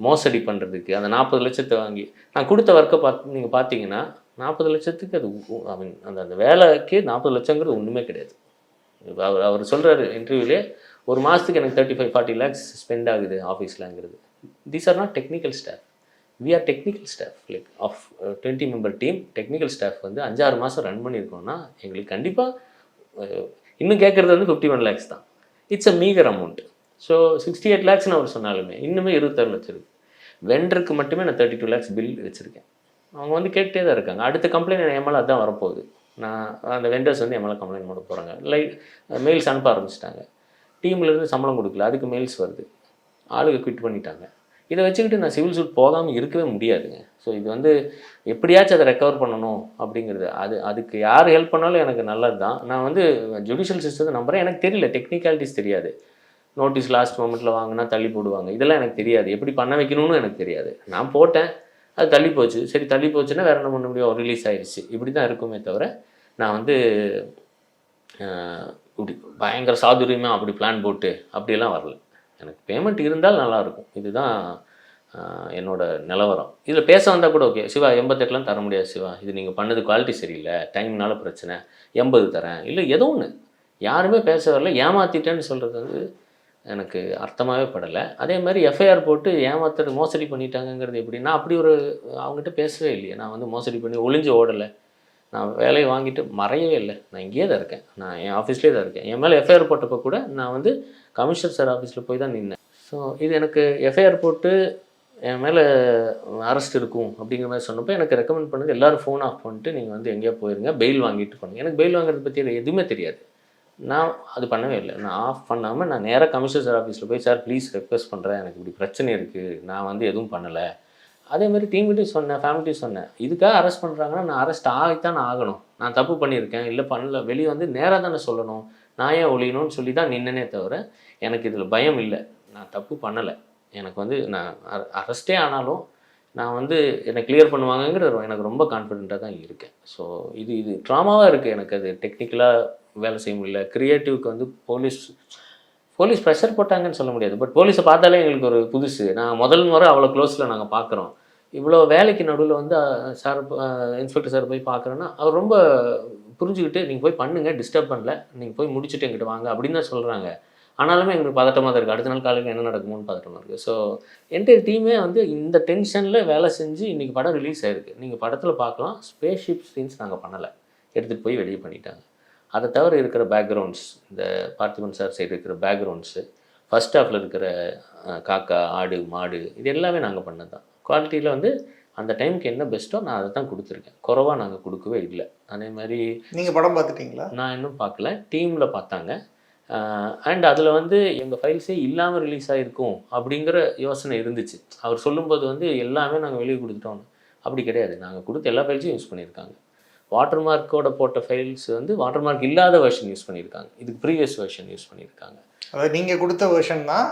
மோசடி பண்ணுறதுக்கு அந்த 40 லட்சத்தை வாங்கி நான் கொடுத்த ஒர்க்கை நீங்கள் பார்த்தீங்கன்னா 40 லட்சத்துக்கு அது ஐ மீன் அந்த வேலைக்கு 40 லட்சங்கிறது ஒன்றுமே கிடையாது. அவர் சொல்கிறாரு இன்டர்வியூலே, ஒரு மாதத்துக்கு எனக்கு 35-40 lakhs ஸ்பெண்ட் ஆகுது ஆஃபீஸ்லங்கிறது. These are not technical staff, we are technical staff like of 20 member team. Technical staff வந்து 5-6 மாதம் ரன் பண்ணியிருக்கோம்னா எங்களுக்கு கண்டிப்பாக இன்னும் கேட்குறது வந்து 51 lakhs தான். It's a meagre amount. So 68 lakhsன்னு அவர் சொன்னாலுமே இன்னுமே 26 லட்சம் இருக்குது. வெண்டருக்கு மட்டுமே நான் 32 lakhs பில் வச்சுருக்கேன். அவங்க வந்து கேட்டே தான் இருக்காங்க. அடுத்த கம்ப்ளைண்ட் என் மேலே அதுதான் வரப்போகுது. நான் அந்த வெண்டர்ஸ் வந்து என் மேலே கம்ப்ளைண்ட் பண்ண போகிறாங்க. மெயில்ஸ் அனுப்ப ஆரம்பிச்சிட்டாங்க. டீம்லேருந்து சம்பளம் கொடுக்கல, அதுக்கு மெயில்ஸ் வருது. ஆளுங்க குவிட் பண்ணிட்டாங்க. இதை வச்சுக்கிட்டு நான் சிவில் சூட் போகாமல் இருக்கவே முடியாதுங்க. ஸோ இது வந்து எப்படியாச்சும் அதை ரெக்கவர் பண்ணணும் அப்படிங்கிறது. அதுக்கு யார் ஹெல்ப் பண்ணாலும் எனக்கு நல்லது தான். நான் வந்து ஜுடிஷியல் சிஸ்டத்தை நம்புகிறேன். எனக்கு தெரியல, டெக்னிக்காலிட்டிஸ் தெரியாது. நோட்டீஸ் லாஸ்ட் மொமெண்ட்டில் வாங்கினா தள்ளி போடுவாங்க, இதெல்லாம் எனக்கு தெரியாது. எப்படி பண்ண வைக்கணும்னு எனக்கு தெரியாது. நான் போட்டேன், அது தள்ளி போச்சு. சரி தள்ளி போச்சுன்னா வேறு என்ன பண்ண முடியும், ரிலீஸ் ஆயிடுச்சு. இப்படி தான் இருக்குமே தவிர நான் வந்து இப்படி பயங்கர சாதுரியமாக அப்படி பிளான் போட்டு அப்படியெல்லாம் வரல. எனக்கு பேமெண்ட் இருந்தால் நல்லாயிருக்கும். இதுதான் என்னோட நிலவரம். இதில் பேச வந்தால் கூட ஓகே, சிவா 88லாம் தர முடியாது சிவா, இது நீங்கள் பண்ணது குவாலிட்டி சரியில்லை, டைம்னால பிரச்சனை, 80 தரேன், இல்லை ஏதோ ஒன்று. யாருமே பேச வரல. ஏமாற்றிட்டேன்னு சொல்கிறது வந்து எனக்கு அர்த்தமாகவே படலை. அதே மாதிரி எஃப்ஐஆர் போட்டு ஏமாத்துறது மோசடி பண்ணிட்டாங்கங்கிறது எப்படி? நான் அப்படி ஒரு அவங்ககிட்ட பேசவே இல்லையே. நான் வந்து மோசடி பண்ணி ஒளிஞ்சு ஓடலை. நான் வேலையை வாங்கிட்டு மறையவே இல்லை. நான் இங்கேயே தான் இருக்கேன். நான் என் ஆஃபீஸ்லேயே தான் இருக்கேன். என் மேலே எஃப்ஐஆர் போட்டப்போ கூட நான் வந்து கமிஷனர் சார் ஆஃபீஸில் போய் தான் நின்னேன். ஸோ இது எனக்கு எஃப்ஐஆர் போட்டு என் மேலே அரெஸ்ட் இருக்கும் அப்படிங்கிற மாதிரி சொன்னப்போ எனக்கு ரெக்கமெண்ட் பண்ணது எல்லோரும் ஃபோன் ஆஃப் பண்ணிட்டு நீங்கள் வந்து எங்கேயா போயிருங்க, பெயில் வாங்கிட்டு பண்ணுங்க. எனக்கு பெயில் வாங்குறத பற்றி எதுவுமே தெரியாது. நான் அது பண்ணவே இல்லை. நான் ஆஃப் பண்ணாமல் நான் நேராக கமிஷனர் சார் ஆஃபீஸில் போய், சார் ப்ளீஸ் ரெக்வெஸ்ட் பண்ணுறேன், எனக்கு இப்படி பிரச்சனை இருக்குது, நான் வந்து எதுவும் பண்ணலை. அதேமாதிரி டீம்கிட்டையும் சொன்னேன், ஃபேமிலிட்டையும் சொன்னேன். இதுக்காக அரெஸ்ட் பண்ணுறாங்கன்னா நான் அரெஸ்ட் ஆகித்தான் ஆகணும். நான் தப்பு பண்ணியிருக்கேன், இல்லை பண்ணல, வெளியே வந்து நேராக தானே சொல்லணும், நான் ஏன் ஒழியணும்னு சொல்லி தான் நின்னனே தவிர எனக்கு இதில் பயம் இல்லை. நான் தப்பு பண்ணலை. எனக்கு வந்து நான் அரெஸ்டே ஆனாலும் நான் வந்து என்னை கிளியர் பண்ணுவாங்கங்கிறது எனக்கு ரொம்ப கான்ஃபிடென்ட்டாக தான் இருக்கேன். ஸோ இது ட்ராமாவாக இருக்குது எனக்கு. அது டெக்னிக்கலாக வேலை செய்ய முடியல. க்ரியேட்டிவ்க்கு வந்து போலீஸ் ப்ரெஷர் போட்டாங்கன்னு சொல்ல முடியாது. பட் போலீஸை பார்த்தாலே எங்களுக்கு ஒரு புதுசு. நான் முதல் முறை அவ்வளோ க்ளோஸில் நாங்கள் பார்க்குறோம். இவ்வளோ வேலைக்கு நடுவில் வந்து சார் இன்ஸ்பெக்டர் சார் போய் பார்க்குறேன்னா அவர் ரொம்ப புரிஞ்சுக்கிட்டு நீங்கள் போய் பண்ணுங்கள், டிஸ்டர்ப் பண்ணல, நீங்கள் போய் முடிச்சுட்டு எங்கிட்ட வாங்க அப்படின்னு தான் சொல்கிறாங்க. ஆனாலுமே எங்களுக்கு பதட்டமாக தான் இருக்குது. அடுத்த நாள் காலையில் என்ன நடக்குமோன்னு பதட்டமாக இருக்குது. ஸோ என்டையர் டீமே வந்து இந்த டென்ஷனில் வேலை செஞ்சு இன்றைக்கி படம் ரிலீஸ் ஆகிருக்கு. நீங்கள் படத்தில் பார்க்கலாம், ஸ்பேஸ் ஷிப் சீன்ஸ் நாங்கள் பண்ணலை, எடுத்துகிட்டு போய் வெளியே பண்ணிட்டாங்க. அதை தவிர இருக்கிற பேக்ரவுண்ட்ஸ், இந்த பார்த்திபன் சார் சைடு இருக்கிற பேக்ரவுண்ட்ஸு, ஃபஸ்ட் ஹாஃபில் இருக்கிற காக்கா, ஆடு, மாடு, இது எல்லாமே நாங்கள் பண்ணது தான். குவாலிட்டியில் வந்து அந்த டைமுக்கு என்ன பெஸ்ட்டோ நான் அதை தான் கொடுத்துருக்கேன். குறைவாக நாங்கள் கொடுக்கவே இல்லை. அதே மாதிரி நீங்கள் படம் பார்த்துட்டிங்களா? நான் இன்னும் பார்க்கல, டீமில் பார்த்தாங்க. அண்ட் அதில் வந்து எங்கள் ஃபைல்ஸே இல்லாமல் ரிலீஸ் ஆகிருக்கும் அப்படிங்கிற யோசனை இருந்துச்சு. அவர் சொல்லும்போது வந்து எல்லாமே நாங்கள் வெளியே கொடுத்துட்டோம். அப்படி கிடையாது, நாங்கள் கொடுத்த எல்லா ஃபைல்ஸையும் யூஸ் பண்ணியிருக்காங்க. வாட்டர் மார்க்கோட போட்ட ஃபைல்ஸ் வந்து வாட்டர் மார்க் இல்லாத வெர்ஷன் யூஸ் பண்ணியிருக்காங்க, இதுக்கு ப்ரீவியஸ் வெர்ஷன் யூஸ் பண்ணியிருக்காங்க. அதாவது நீங்கள் கொடுத்த வெர்ஷன் தான்,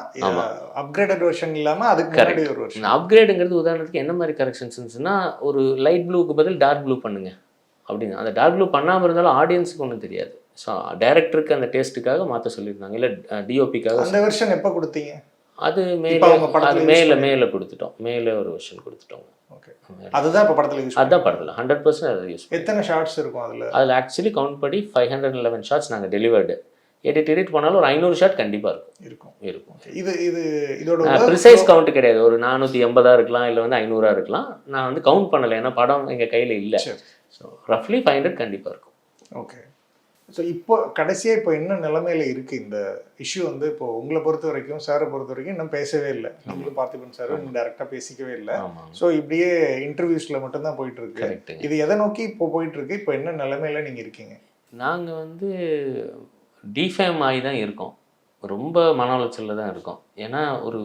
அப்கிரேடட் வெர்ஷன் இல்லாமல் அதுக்கு முன்னாடி ஒரு வெர்ஷன். அப்கிரேடுங்கிறது உதாரணத்துக்கு என்ன மாதிரி கரெக்ஷன்ஸ்னா, ஒரு லைட் ப்ளூக்கு பதில் டார்க் ப்ளூ பண்ணுங்க அப்படிங்க. அந்த டார்க் ப்ளூ பண்ணாமல் இருந்தாலும் ஆடியன்ஸுக்கு ஒன்றும் தெரியாது. ஸோ டைரக்டருக்கு அந்த டேஸ்ட்டுக்காக மாற்ற சொல்லியிருந்தாங்க, இல்லை டிஓபிக்காக. அந்த வெர்ஷன் எப்போ கொடுத்தீங்க? அது மேலே கொடுத்துட்டோம். மேலே ஒரு வெர்ஷன் கொடுத்துட்டோம். ஓகே, அதுதான் இப்போ படத்தில் யூஸ். அதுதான் படத்தில் 100% அதை யூஸ். எத்தனை ஷார்ட்ஸ் இருக்கும் அதில் ஆக்சுவலி கவுண்ட் படி 511 ஷார்ட்ஸ் நாங்கள் டெலிவர்டு. எடிட் பண்ணாலும் ஒரு 500 ஷாட் கண்டிப்பாக இருக்கும். இதோட ப்ரிசைஸ் கவுண்ட் கிடையாது. ஒரு 480 இருக்கலாம், இல்லை வந்து 500 இருக்கலாம். நான் வந்து கவுண்ட் பண்ணலை, ஏன்னா படம் எங்கள் கையில் இல்லை. ஸோ ரஃப்லி 500 கண்டிப்பாக இருக்கும். ஓகே. ஸோ இப்போ கடைசியாக இப்போ என்ன நிலைமையில் இருக்குது இந்த இஷ்யூ வந்து? இப்போ உங்களை பொறுத்த வரைக்கும், சாரை பொறுத்த வரைக்கும் இன்னும் பேசவே இல்லை. நீங்களும் பார்த்திபன் சாரும் டேரெக்டாக பேசிக்கவே இல்லை. ஸோ இப்படியே இன்டர்வியூஸில் மட்டும்தான் போயிட்டுருக்கு. இது எதை நோக்கி இப்போ போயிட்டுருக்கு? இப்போ என்ன நிலைமையில் நீங்கள் இருக்கீங்க? நாங்கள் வந்து டிஃபேம் ஆகி தான் இருக்கோம். ரொம்ப மன உளைச்சலில் தான் இருக்கோம். ஏன்னா ஒரு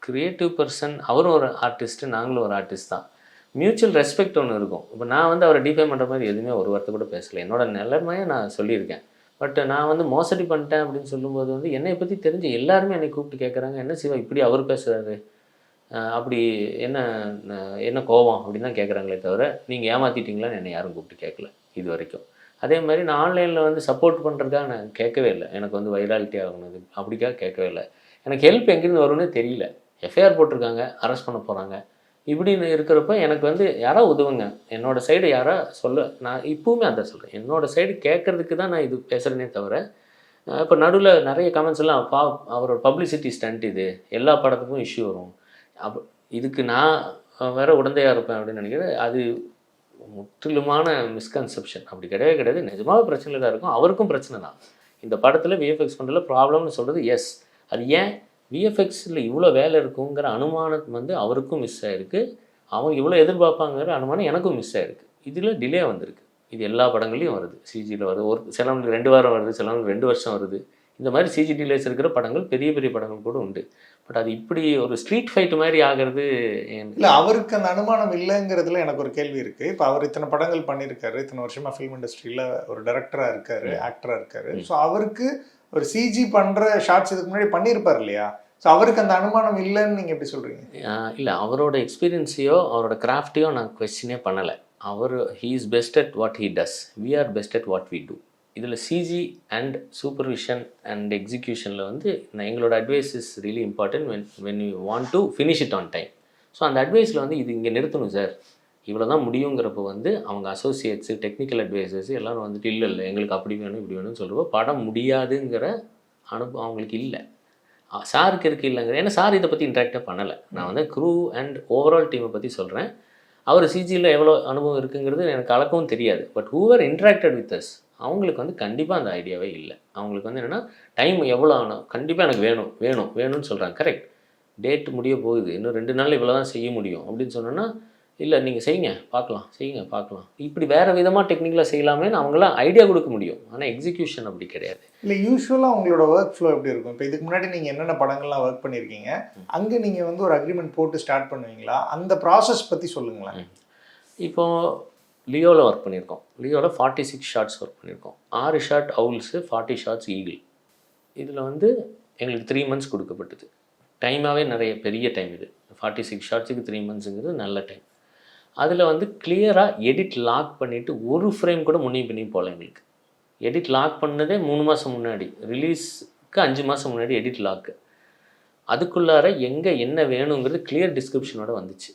கிரியேட்டிவ் பர்சன், அவரும் ஒரு ஆர்டிஸ்ட்டு, நாங்களும் ஒரு ஆர்டிஸ்ட் தான். மியூச்சுவல் ரெஸ்பெக்ட் ஒன்று இருக்கும். இப்போ நான் வந்து அவரை டிஃபைன் பண்ணுற மாதிரி எதுவுமே ஒரு வார்த்தை கூட பேசலை. என்னோட நிலைமையை நான் சொல்லியிருக்கேன். பட் நான் வந்து மோசடி பண்ணிட்டேன் அப்படின்னு சொல்லும்போது வந்து என்னை பற்றி தெரிஞ்ச எல்லாருமே என்னை கூப்பிட்டு கேட்குறாங்க, என்ன சிவா இப்படி அவர் பேசுகிறாரு, அப்படி என்ன என்ன கோவம் அப்படின்னு தான் கேட்குறாங்களே தவிர நீங்கள் ஏமாற்றிட்டீங்களான்னு என்னை யாரும் கூப்பிட்டு கேட்கல இது வரைக்கும். அதே மாதிரி நான் ஆன்லைனில் வந்து சப்போர்ட் பண்ணுறதுக்காக நான் கேட்கவே இல்லை. எனக்கு வந்து வைராலிட்டி ஆகணுது அப்படிக்காக கேட்கவே இல்லை. எனக்கு ஹெல்ப் எங்கேருந்து வரும்னே தெரியல. எஃப்ஐஆர் போட்டிருக்காங்க, அரெஸ்ட் பண்ண போகிறாங்க. இப்படின்னு இருக்கிறப்ப எனக்கு வந்து யாரோ உதவுங்க, என்னோடய சைடு யாரோ சொல்ல, நான் இப்போவுமே அதான் சொல்கிறேன், என்னோடய சைடு கேட்குறதுக்கு தான் நான் இது பேசுகிறேனே தவிர இப்போ நடுவில் நிறைய கமெண்ட்ஸ் எல்லாம் அவரோட பப்ளிசிட்டி ஸ்டண்ட், இது எல்லா படத்துக்கும் இஷ்யூ வரும், இதுக்கு நான் வேற உடந்தையாக இருப்பேன் அப்படின்னு நினைக்கிறேன். அது முற்றிலுமான மிஸ்கன்செப்ஷன். அப்படி கிடையவே கிடையாது. நிஜமாக பிரச்சனை தான் இருக்கும், அவருக்கும் பிரச்சனை தான். இந்த படத்தில் விஎஃப்எக்ஸ் பண்ணுறதுல ப்ராப்ளம்னு சொல்கிறது எஸ். அது ஏன் விஎஃப்எக்ஸில் இவ்வளோ வேலை இருக்குங்கிற அனுமானம் வந்து அவருக்கும் மிஸ் ஆகிருக்கு, அவங்க இவ்வளோ எதிர்பார்ப்பாங்கிற அனுமானம் எனக்கும் மிஸ் ஆகிருக்கு. இதில் டிலே வந்திருக்கு. இது எல்லா படங்கள்லையும் வருது, சிஜியில் வருது. ஒரு சிலவங்களுக்கு 2 வாரம் வருது, சிலவங்களுக்கு 2 வருஷம் வருது. இந்த மாதிரி சிஜி டிலேஸ் இருக்கிற படங்கள் பெரிய பெரிய படங்கள் கூட உண்டு. பட் அது இப்படி ஒரு ஸ்ட்ரீட் ஃபைட் மாதிரி ஆகிறது இல்லை. அவருக்கு அந்த அனுமானம் இல்லைங்கிறதுல எனக்கு ஒரு கேள்வி இருக்குது. இப்போ அவர் இத்தனை படங்கள் பண்ணியிருக்காரு, இத்தனை வருஷமாக ஃபிலிம் இண்டஸ்ட்ரியில் ஒரு டைரக்டராக இருக்காரு, ஆக்டராக இருக்காரு. ஸோ அவருக்கு ஒரு சிஜி பண்ணுற ஷார்ட்ஸ் இதுக்கு முன்னாடி பண்ணியிருப்பார் இல்லையா? ஸோ அவருக்கு அந்த அனுமானம் இல்லைன்னு நீங்கள் எப்படி சொல்கிறீங்க? இல்லை, அவரோட எக்ஸ்பீரியன்ஸையோ அவரோட கிராஃப்டையோ நான் கொஸ்டினே பண்ணலை. He is best at what he does, we are best at what we do. இதில் சிஜி அண்ட் சூப்பர்விஷன் அண்ட் எக்ஸிக்யூஷனில் வந்து எங்களோட advice is really important when you want to finish it on time. So அந்த அட்வைஸில் வந்து இது இங்கே நிறுத்தணும் சார், இவ்வளோ தான் முடியுங்கிறப்போ வந்து அவங்க அசோசியேட்ஸு, டெக்னிக்கல் அட்வைசர்ஸ் எல்லோரும் வந்துட்டு இல்லை எங்களுக்கு அப்படி வேணும் இப்படி வேணும்னு சொல்கிறப்போ படம் முடியாதுங்கிற அனுபவம் அவங்களுக்கு இல்லை. சாருக்கு இருக்குது இல்லைங்கிற, ஏன்னா சார் இதை பற்றி இன்ட்ராக்டாக பண்ணலை. நான் வந்து க்ரூ அண்ட் ஓவரால் டீமை பற்றி சொல்கிறேன். அவர் சிஜியில் எவ்வளோ அனுபவம் இருக்குங்கிறது எனக்கு அளக்கவும் தெரியாது. But whoever interacted with us, அவங்களுக்கு வந்து கண்டிப்பாக அந்த ஐடியாவே இல்லை. அவங்களுக்கு வந்து என்னென்னா டைம் எவ்வளோ ஆகணும், கண்டிப்பாக எனக்கு வேணும்னு சொல்கிறாங்க. கரெக்ட், டேட் முடிய போகுது, இன்னும் 2 நாள் இவ்வளோ தான் செய்ய முடியும் அப்படின்னு சொன்னோன்னா, இல்லை நீங்கள் செய்யுங்க பார்க்கலாம் இப்படி வேறு விதமாக டெக்னிக்கலாக செய்யலாமேன்னு அவங்களாம் ஐடியா கொடுக்க முடியும். ஆனால் எக்ஸிக்யூஷன் அப்படி கிடையாது. இல்லை, யூஸ்வலாக உங்களோட ஒர்க் ஃப்ளோ எப்படி இருக்கும்? இப்போ இதுக்கு முன்னாடி நீங்கள் என்னென்ன படங்கள்லாம் ஒர்க் பண்ணியிருக்கீங்க, அங்கே நீங்கள் வந்து ஒரு அக்ரிமெண்ட் போட்டு ஸ்டார்ட் பண்ணுவீங்களா? அந்த ப்ராசஸ் பற்றி சொல்லுங்களேன். இப்போது லியோவில் ஒர்க் பண்ணியிருக்கோம். லியோவில் 46 ஷார்ட்ஸ் ஒர்க் பண்ணியிருக்கோம். 6 ஷார்ட் அவுல்ஸு, 40 ஷார்ட்ஸ் ஈகிள். இதில் வந்து எங்களுக்கு 3 months கொடுக்கப்பட்டது. டைமாகவே நிறைய பெரிய டைம் இது. 46 ஷார்ட்ஸுக்கு 3 monthsங்கிறது நல்ல டைம். அதில் வந்து கிளியராக எடிட் லாக் பண்ணிவிட்டு ஒரு ஃப்ரேம் கூட முன்னையும் பின்னையும் போகல. எங்களுக்கு எடிட் லாக் பண்ணதே 3 மாதம் முன்னாடி, ரிலீஸ்க்கு 5 மாதம் முன்னாடி எடிட் லாக்கு. அதுக்குள்ளார எங்கே என்ன வேணுங்கிறது கிளியர் டிஸ்கிரிப்ஷனோட வந்துச்சு.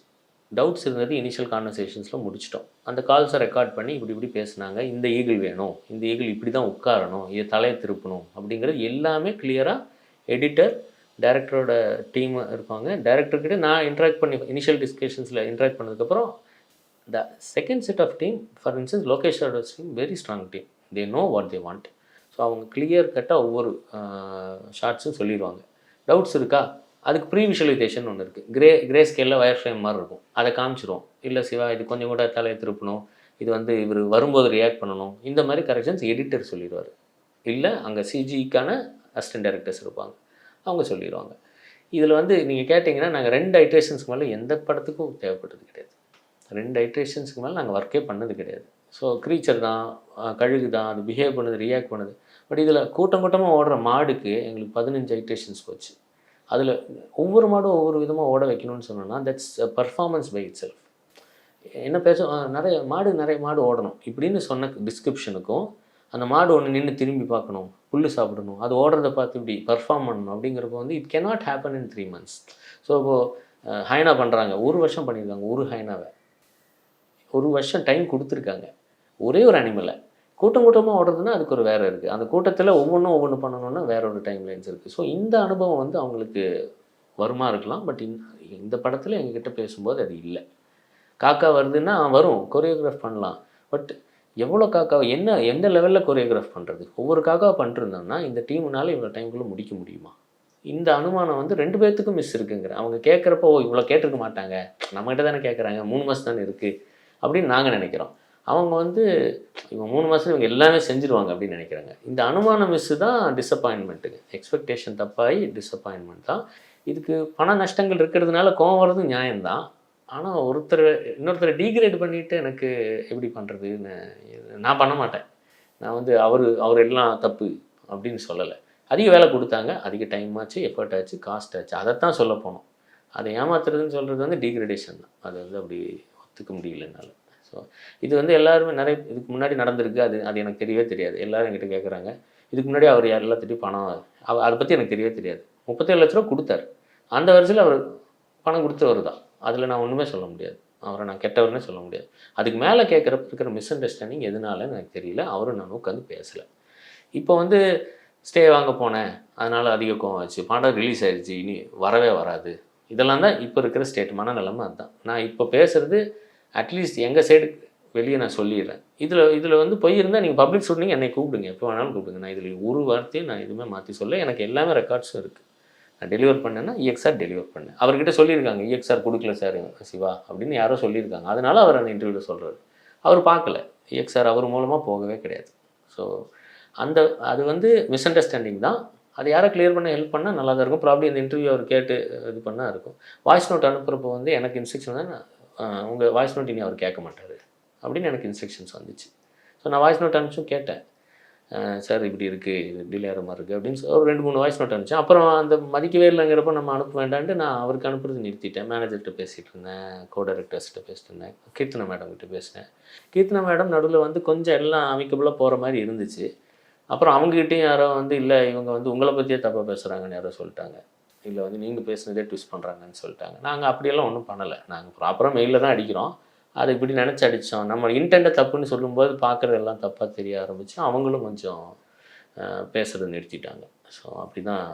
டவுட்ஸ் இருந்தது இனிஷியல் கான்வர்சேஷன்ஸில் முடிச்சிட்டோம். அந்த கால்ஸை ரெக்கார்ட் பண்ணி இப்படி பேசுனாங்க, இந்த ஈகிள் வேணும், இந்த ஈகிள் இப்படி தான் உட்காரணும், இதை தலையை திருப்பணும் அப்படிங்கிறது எல்லாமே கிளியராக எடிட்டர், டைரக்டரோட டீம் இருப்பாங்க. டைரக்டர்கிட்ட நான் இன்ட்ராக்ட் பண்ணி இனிஷியல் டிஸ்கஷன்ஸில் இன்ட்ராக்ட் பண்ணதுக்கப்புறம் the second set of team, for instance Lokesh Arora's team, very strong team, they know what they want. So அவங்க கிளியர் கட்டாக ஒவ்வொரு ஷார்ட்ஸும் சொல்லிடுவாங்க. டவுட்ஸ் இருக்கா, அதுக்கு ப்ரீ விஷுவலைசேஷன் ஒன்று இருக்குது. கிரே ஸ்கேலில் வயர் ஃப்ரேம் மாதிரி இருக்கும், அதை காமிச்சிரும். இல்லை சிவா இது கொஞ்சம் கூட தலையை திருப்பணும், இது வந்து இவர் வரும்போது ரியாக்ட் பண்ணணும், இந்த மாதிரி கரெக்ஷன்ஸ் எடிட்டர் சொல்லிடுவார். இல்லை அங்கே சிஜிக்கான அசிஸ்டன்ட் டைரக்டர்ஸ் இருப்பாங்க, அவங்க சொல்லிடுவாங்க. இதில் வந்து நீங்கள் கேட்டிங்கன்னா நாங்கள் 2 ஐட்ரேஷன்ஸ்க்கு மேலே எந்த படத்துக்கும் தேவைப்பட்டது கிடையாது. 2 ஐட்ரேஷன்ஸ்க்கு மேலே நாங்கள் ஒர்க்கே பண்ணது கிடையாது. ஸோ க்ரீச்சர் தான், கழுகு தான், அது பிஹேவ் பண்ணுது, ரியாக்ட் பண்ணுது. பட் இதில் கூட்டமாக ஓடுற மாடுக்கு எங்களுக்கு 15 ஐட்ரேஷன்ஸ் போச்சு. அதில் ஒவ்வொரு மாடும் ஒவ்வொரு விதமாக ஓட வைக்கணும்னு சொன்னோன்னா that's performance by itself. என்ன பேசும், நிறைய மாடு ஓடணும் இப்படின்னு சொன்ன டிஸ்கிரிப்ஷனுக்கும், அந்த மாடு ஒன்று நின்று திரும்பி பார்க்கணும், புல் சாப்பிடணும், அது ஓடுறதை பார்த்து இப்படி பர்ஃபார்ம் பண்ணணும் அப்படிங்கிறப்ப வந்து it cannot happen in 3 months. So இப்போது ஹைனா பண்ணுறாங்க, 1 வருஷம் பண்ணியிருக்காங்க. ஒரு ஹைனாவை 1 வருஷம் டைம் கொடுத்துருக்காங்க. ஒரே ஒரு அனிமலை கூட்டமாக ஓடுறதுன்னா அதுக்கு ஒரு வேறு இருக்குது. அந்த கூட்டத்தில் ஒவ்வொன்று பண்ணணுன்னா வேற ஒரு டைம் லைன்ஸ் இருக்குது. ஸோ இந்த அனுபவம் வந்து அவங்களுக்கு வருமா இருக்கலாம். பட் இந்த படத்தில் எங்ககிட்ட பேசும்போது அது இல்லை. காக்கா வருதுன்னா வரும், கொரியோகிராஃப் பண்ணலாம். பட் எவ்வளோ காக்காவை எந்த லெவலில் கொரியோகிராஃப் பண்ணுறது, ஒவ்வொரு காக்காவை பண்ணிருந்தோம்னா இந்த டீமுனால இவ்வளோ டைமுக்குள்ளே முடிக்க முடியுமா? இந்த அனுமானம் வந்து 2 பேர்த்துக்கும் மிஸ் இருக்குங்கிற. அவங்க கேட்குறப்போ இவ்வளோ கேட்டிருக்க மாட்டாங்க, நம்மகிட்ட தானே கேட்குறாங்க, 3 மாதம் தானே இருக்குது அப்படின்னு நாங்கள் நினைக்கிறோம். அவங்க வந்து இவங்க 3 மாதம் இவங்க எல்லாமே செஞ்சுருவாங்க அப்படின்னு நினைக்கிறாங்க. இந்த அனுமான மிஸ்ஸு தான் டிஸப்பாயின்மெண்ட்டுங்க. எக்ஸ்பெக்டேஷன் தப்பாகி டிஸப்பாயின்மெண்ட் தான். இதுக்கு பண நஷ்டங்கள் இருக்கிறதுனால கோவம் வர்றது நியாயம்தான். ஆனால் இன்னொருத்தரை டீக்ரேட் பண்ணிவிட்டு எனக்கு எப்படி பண்ணுறதுன்னு நான் பண்ண மாட்டேன். நான் வந்து அவர் எல்லாம் தப்பு அப்படின்னு சொல்லலை. அதிக வேலை கொடுத்தாங்க, அதிக டைம் ஆச்சு, எஃபர்ட் ஆச்சு, காஸ்ட் ஆச்சு, அதைத்தான் சொல்ல போனோம். அதை ஏமாத்துறதுன்னு சொல்கிறது வந்து டீக்ரேடேஷன் தான். அது வந்து அப்படி ஒத்துக்க முடியல என்னால். ஸோ இது வந்து எல்லாருமே நிறைய இதுக்கு முன்னாடி நடந்திருக்கு. அது எனக்கு தெரியவே தெரியாது. எல்லோரும் என்கிட்ட கேட்குறாங்க, இதுக்கு முன்னாடி அவர் எல்லாத்திட்டையும் பணம் அதை பற்றி எனக்கு தெரியவே தெரியாது. 37 லட்ச ரூபா கொடுத்தாரு. அந்த வருஷத்தில் அவர் பணம் கொடுத்தவர் தான். அதில் நான் ஒன்றுமே சொல்ல முடியாது. அவரை நான் கெட்டவர்னே சொல்ல முடியாது. அதுக்கு மேலே கேட்குறப்ப இருக்கிற மிஸ் அண்டர்ஸ்டாண்டிங் எதனாலன்னு எனக்கு தெரியல. அவரும் நான் உட்காந்து பேசலை. இப்போ வந்து ஸ்டே வாங்க போனேன், அதனால் அதிக கோவம் ஆச்சு, படம் ரிலீஸ் ஆயிடுச்சு, இனி வரவே வராது. இதெல்லாம் தான் இப்போ இருக்கிற ஸ்டேட் மனநிலைமை. அதுதான் நான் இப்போ பேசுகிறது. அட்லீஸ்ட் எங்கள் சைடு வெளியே நான் சொல்லிடுறேன். இதில் வந்து பொய் இருந்தால் நீங்கள் பப்ளிக் ஷூட்டிங் என்னை கூப்பிடுங்க, எப்போ வேணாலும் கூப்பிடுங்க. நான் இதில் ஒரு வார்த்தையும் நான் எதுவுமே மாற்றி சொல்ல. எனக்கு எல்லாமே ரெக்கார்ட்ஸும் இருக்குது. நான் டெலிவர் பண்ணேன்னா EXR டெலிவர் பண்ணேன். அவர்கிட்ட சொல்லியிருக்காங்க, EXR கொடுக்கல சார் சிவா அப்படின்னு யாரோ சொல்லியிருக்காங்க. அதனால் அவர் அந்த இன்டர்வியூவில் சொல்கிறாரு. அவர் பார்க்கல, EXR அவர் மூலமாக போகவே கிடையாது. ஸோ அது வந்து மிஸ் அண்டர்ஸ்டாண்டிங் தான். அது யாரை கிளியர் பண்ண ஹெல்ப் பண்ணால் நல்லா தான் இருக்கும். ப்ராப்ளம் இந்த இன்டர்வியூ அவர் கேட்டு இது பண்ணால் இருக்கும். வாய்ஸ் நோட் அனுப்புகிறப்போ வந்து எனக்கு இன்ஸ்ட்ரக்ஷன் தான், உங்கள் வாய்ஸ் நோட் இனி அவர் கேட்க மாட்டார் அப்படின்னு எனக்கு இன்ஸ்ட்ரக்ஷன்ஸ் வந்துச்சு. ஸோ நான் வாய்ஸ் நோட் அனுப்பிச்சும் கேட்டேன், சார் இப்படி இருக்குது, இது டிலே ஆகிற மாதிரி இருக்குது அப்படின்னு ஒரு 2-3 வாய்ஸ் நோட் அனுப்பிச்சேன். அப்புறம் அந்த மதிக்கவே இல்லைங்கிறப்ப நம்ம அனுப்ப வேண்டான்ட்டு நான் அவருக்கு அனுப்புறது நிறுத்திட்டேன். மேனேஜர்கிட்ட பேசிகிட்டு இருந்தேன், கோ டைரக்டர்ஸ்கிட்ட பேசிட்டு இருந்தேன், கீர்த்தனா மேடம் கிட்ட பேசினேன். கீர்த்தனா மேடம் நடுவில் வந்து கொஞ்சம் எல்லாம் அமைக்கபுளாக போகிற மாதிரி இருந்துச்சு. அப்புறம் அவங்ககிட்டையும் யாரோ வந்து இல்லை இவங்க வந்து உங்களை பற்றியே தப்பாக பேசுகிறாங்கன்னு யாரோ சொல்லிட்டாங்க, இல்லை வந்து நீங்கள் பேசுனதே ட்விஸ்ட் பண்ணுறாங்கன்னு சொல்லிட்டாங்க. நாங்கள் அப்படியெல்லாம் ஒன்றும் பண்ணலை. நாங்கள் ப்ராப்பராக மெயிலில் தான் அடிக்கிறோம். அதை இப்படி நினச்சி அடித்தோம். நம்ம இன்டென்ட்டை தப்புன்னு சொல்லும்போது பார்க்குறதெல்லாம் தப்பாக தெரிய ஆரம்பிச்சு அவங்களும் கொஞ்சம் பேசுகிறத நிறுத்திட்டாங்க. ஸோ அப்படி தான்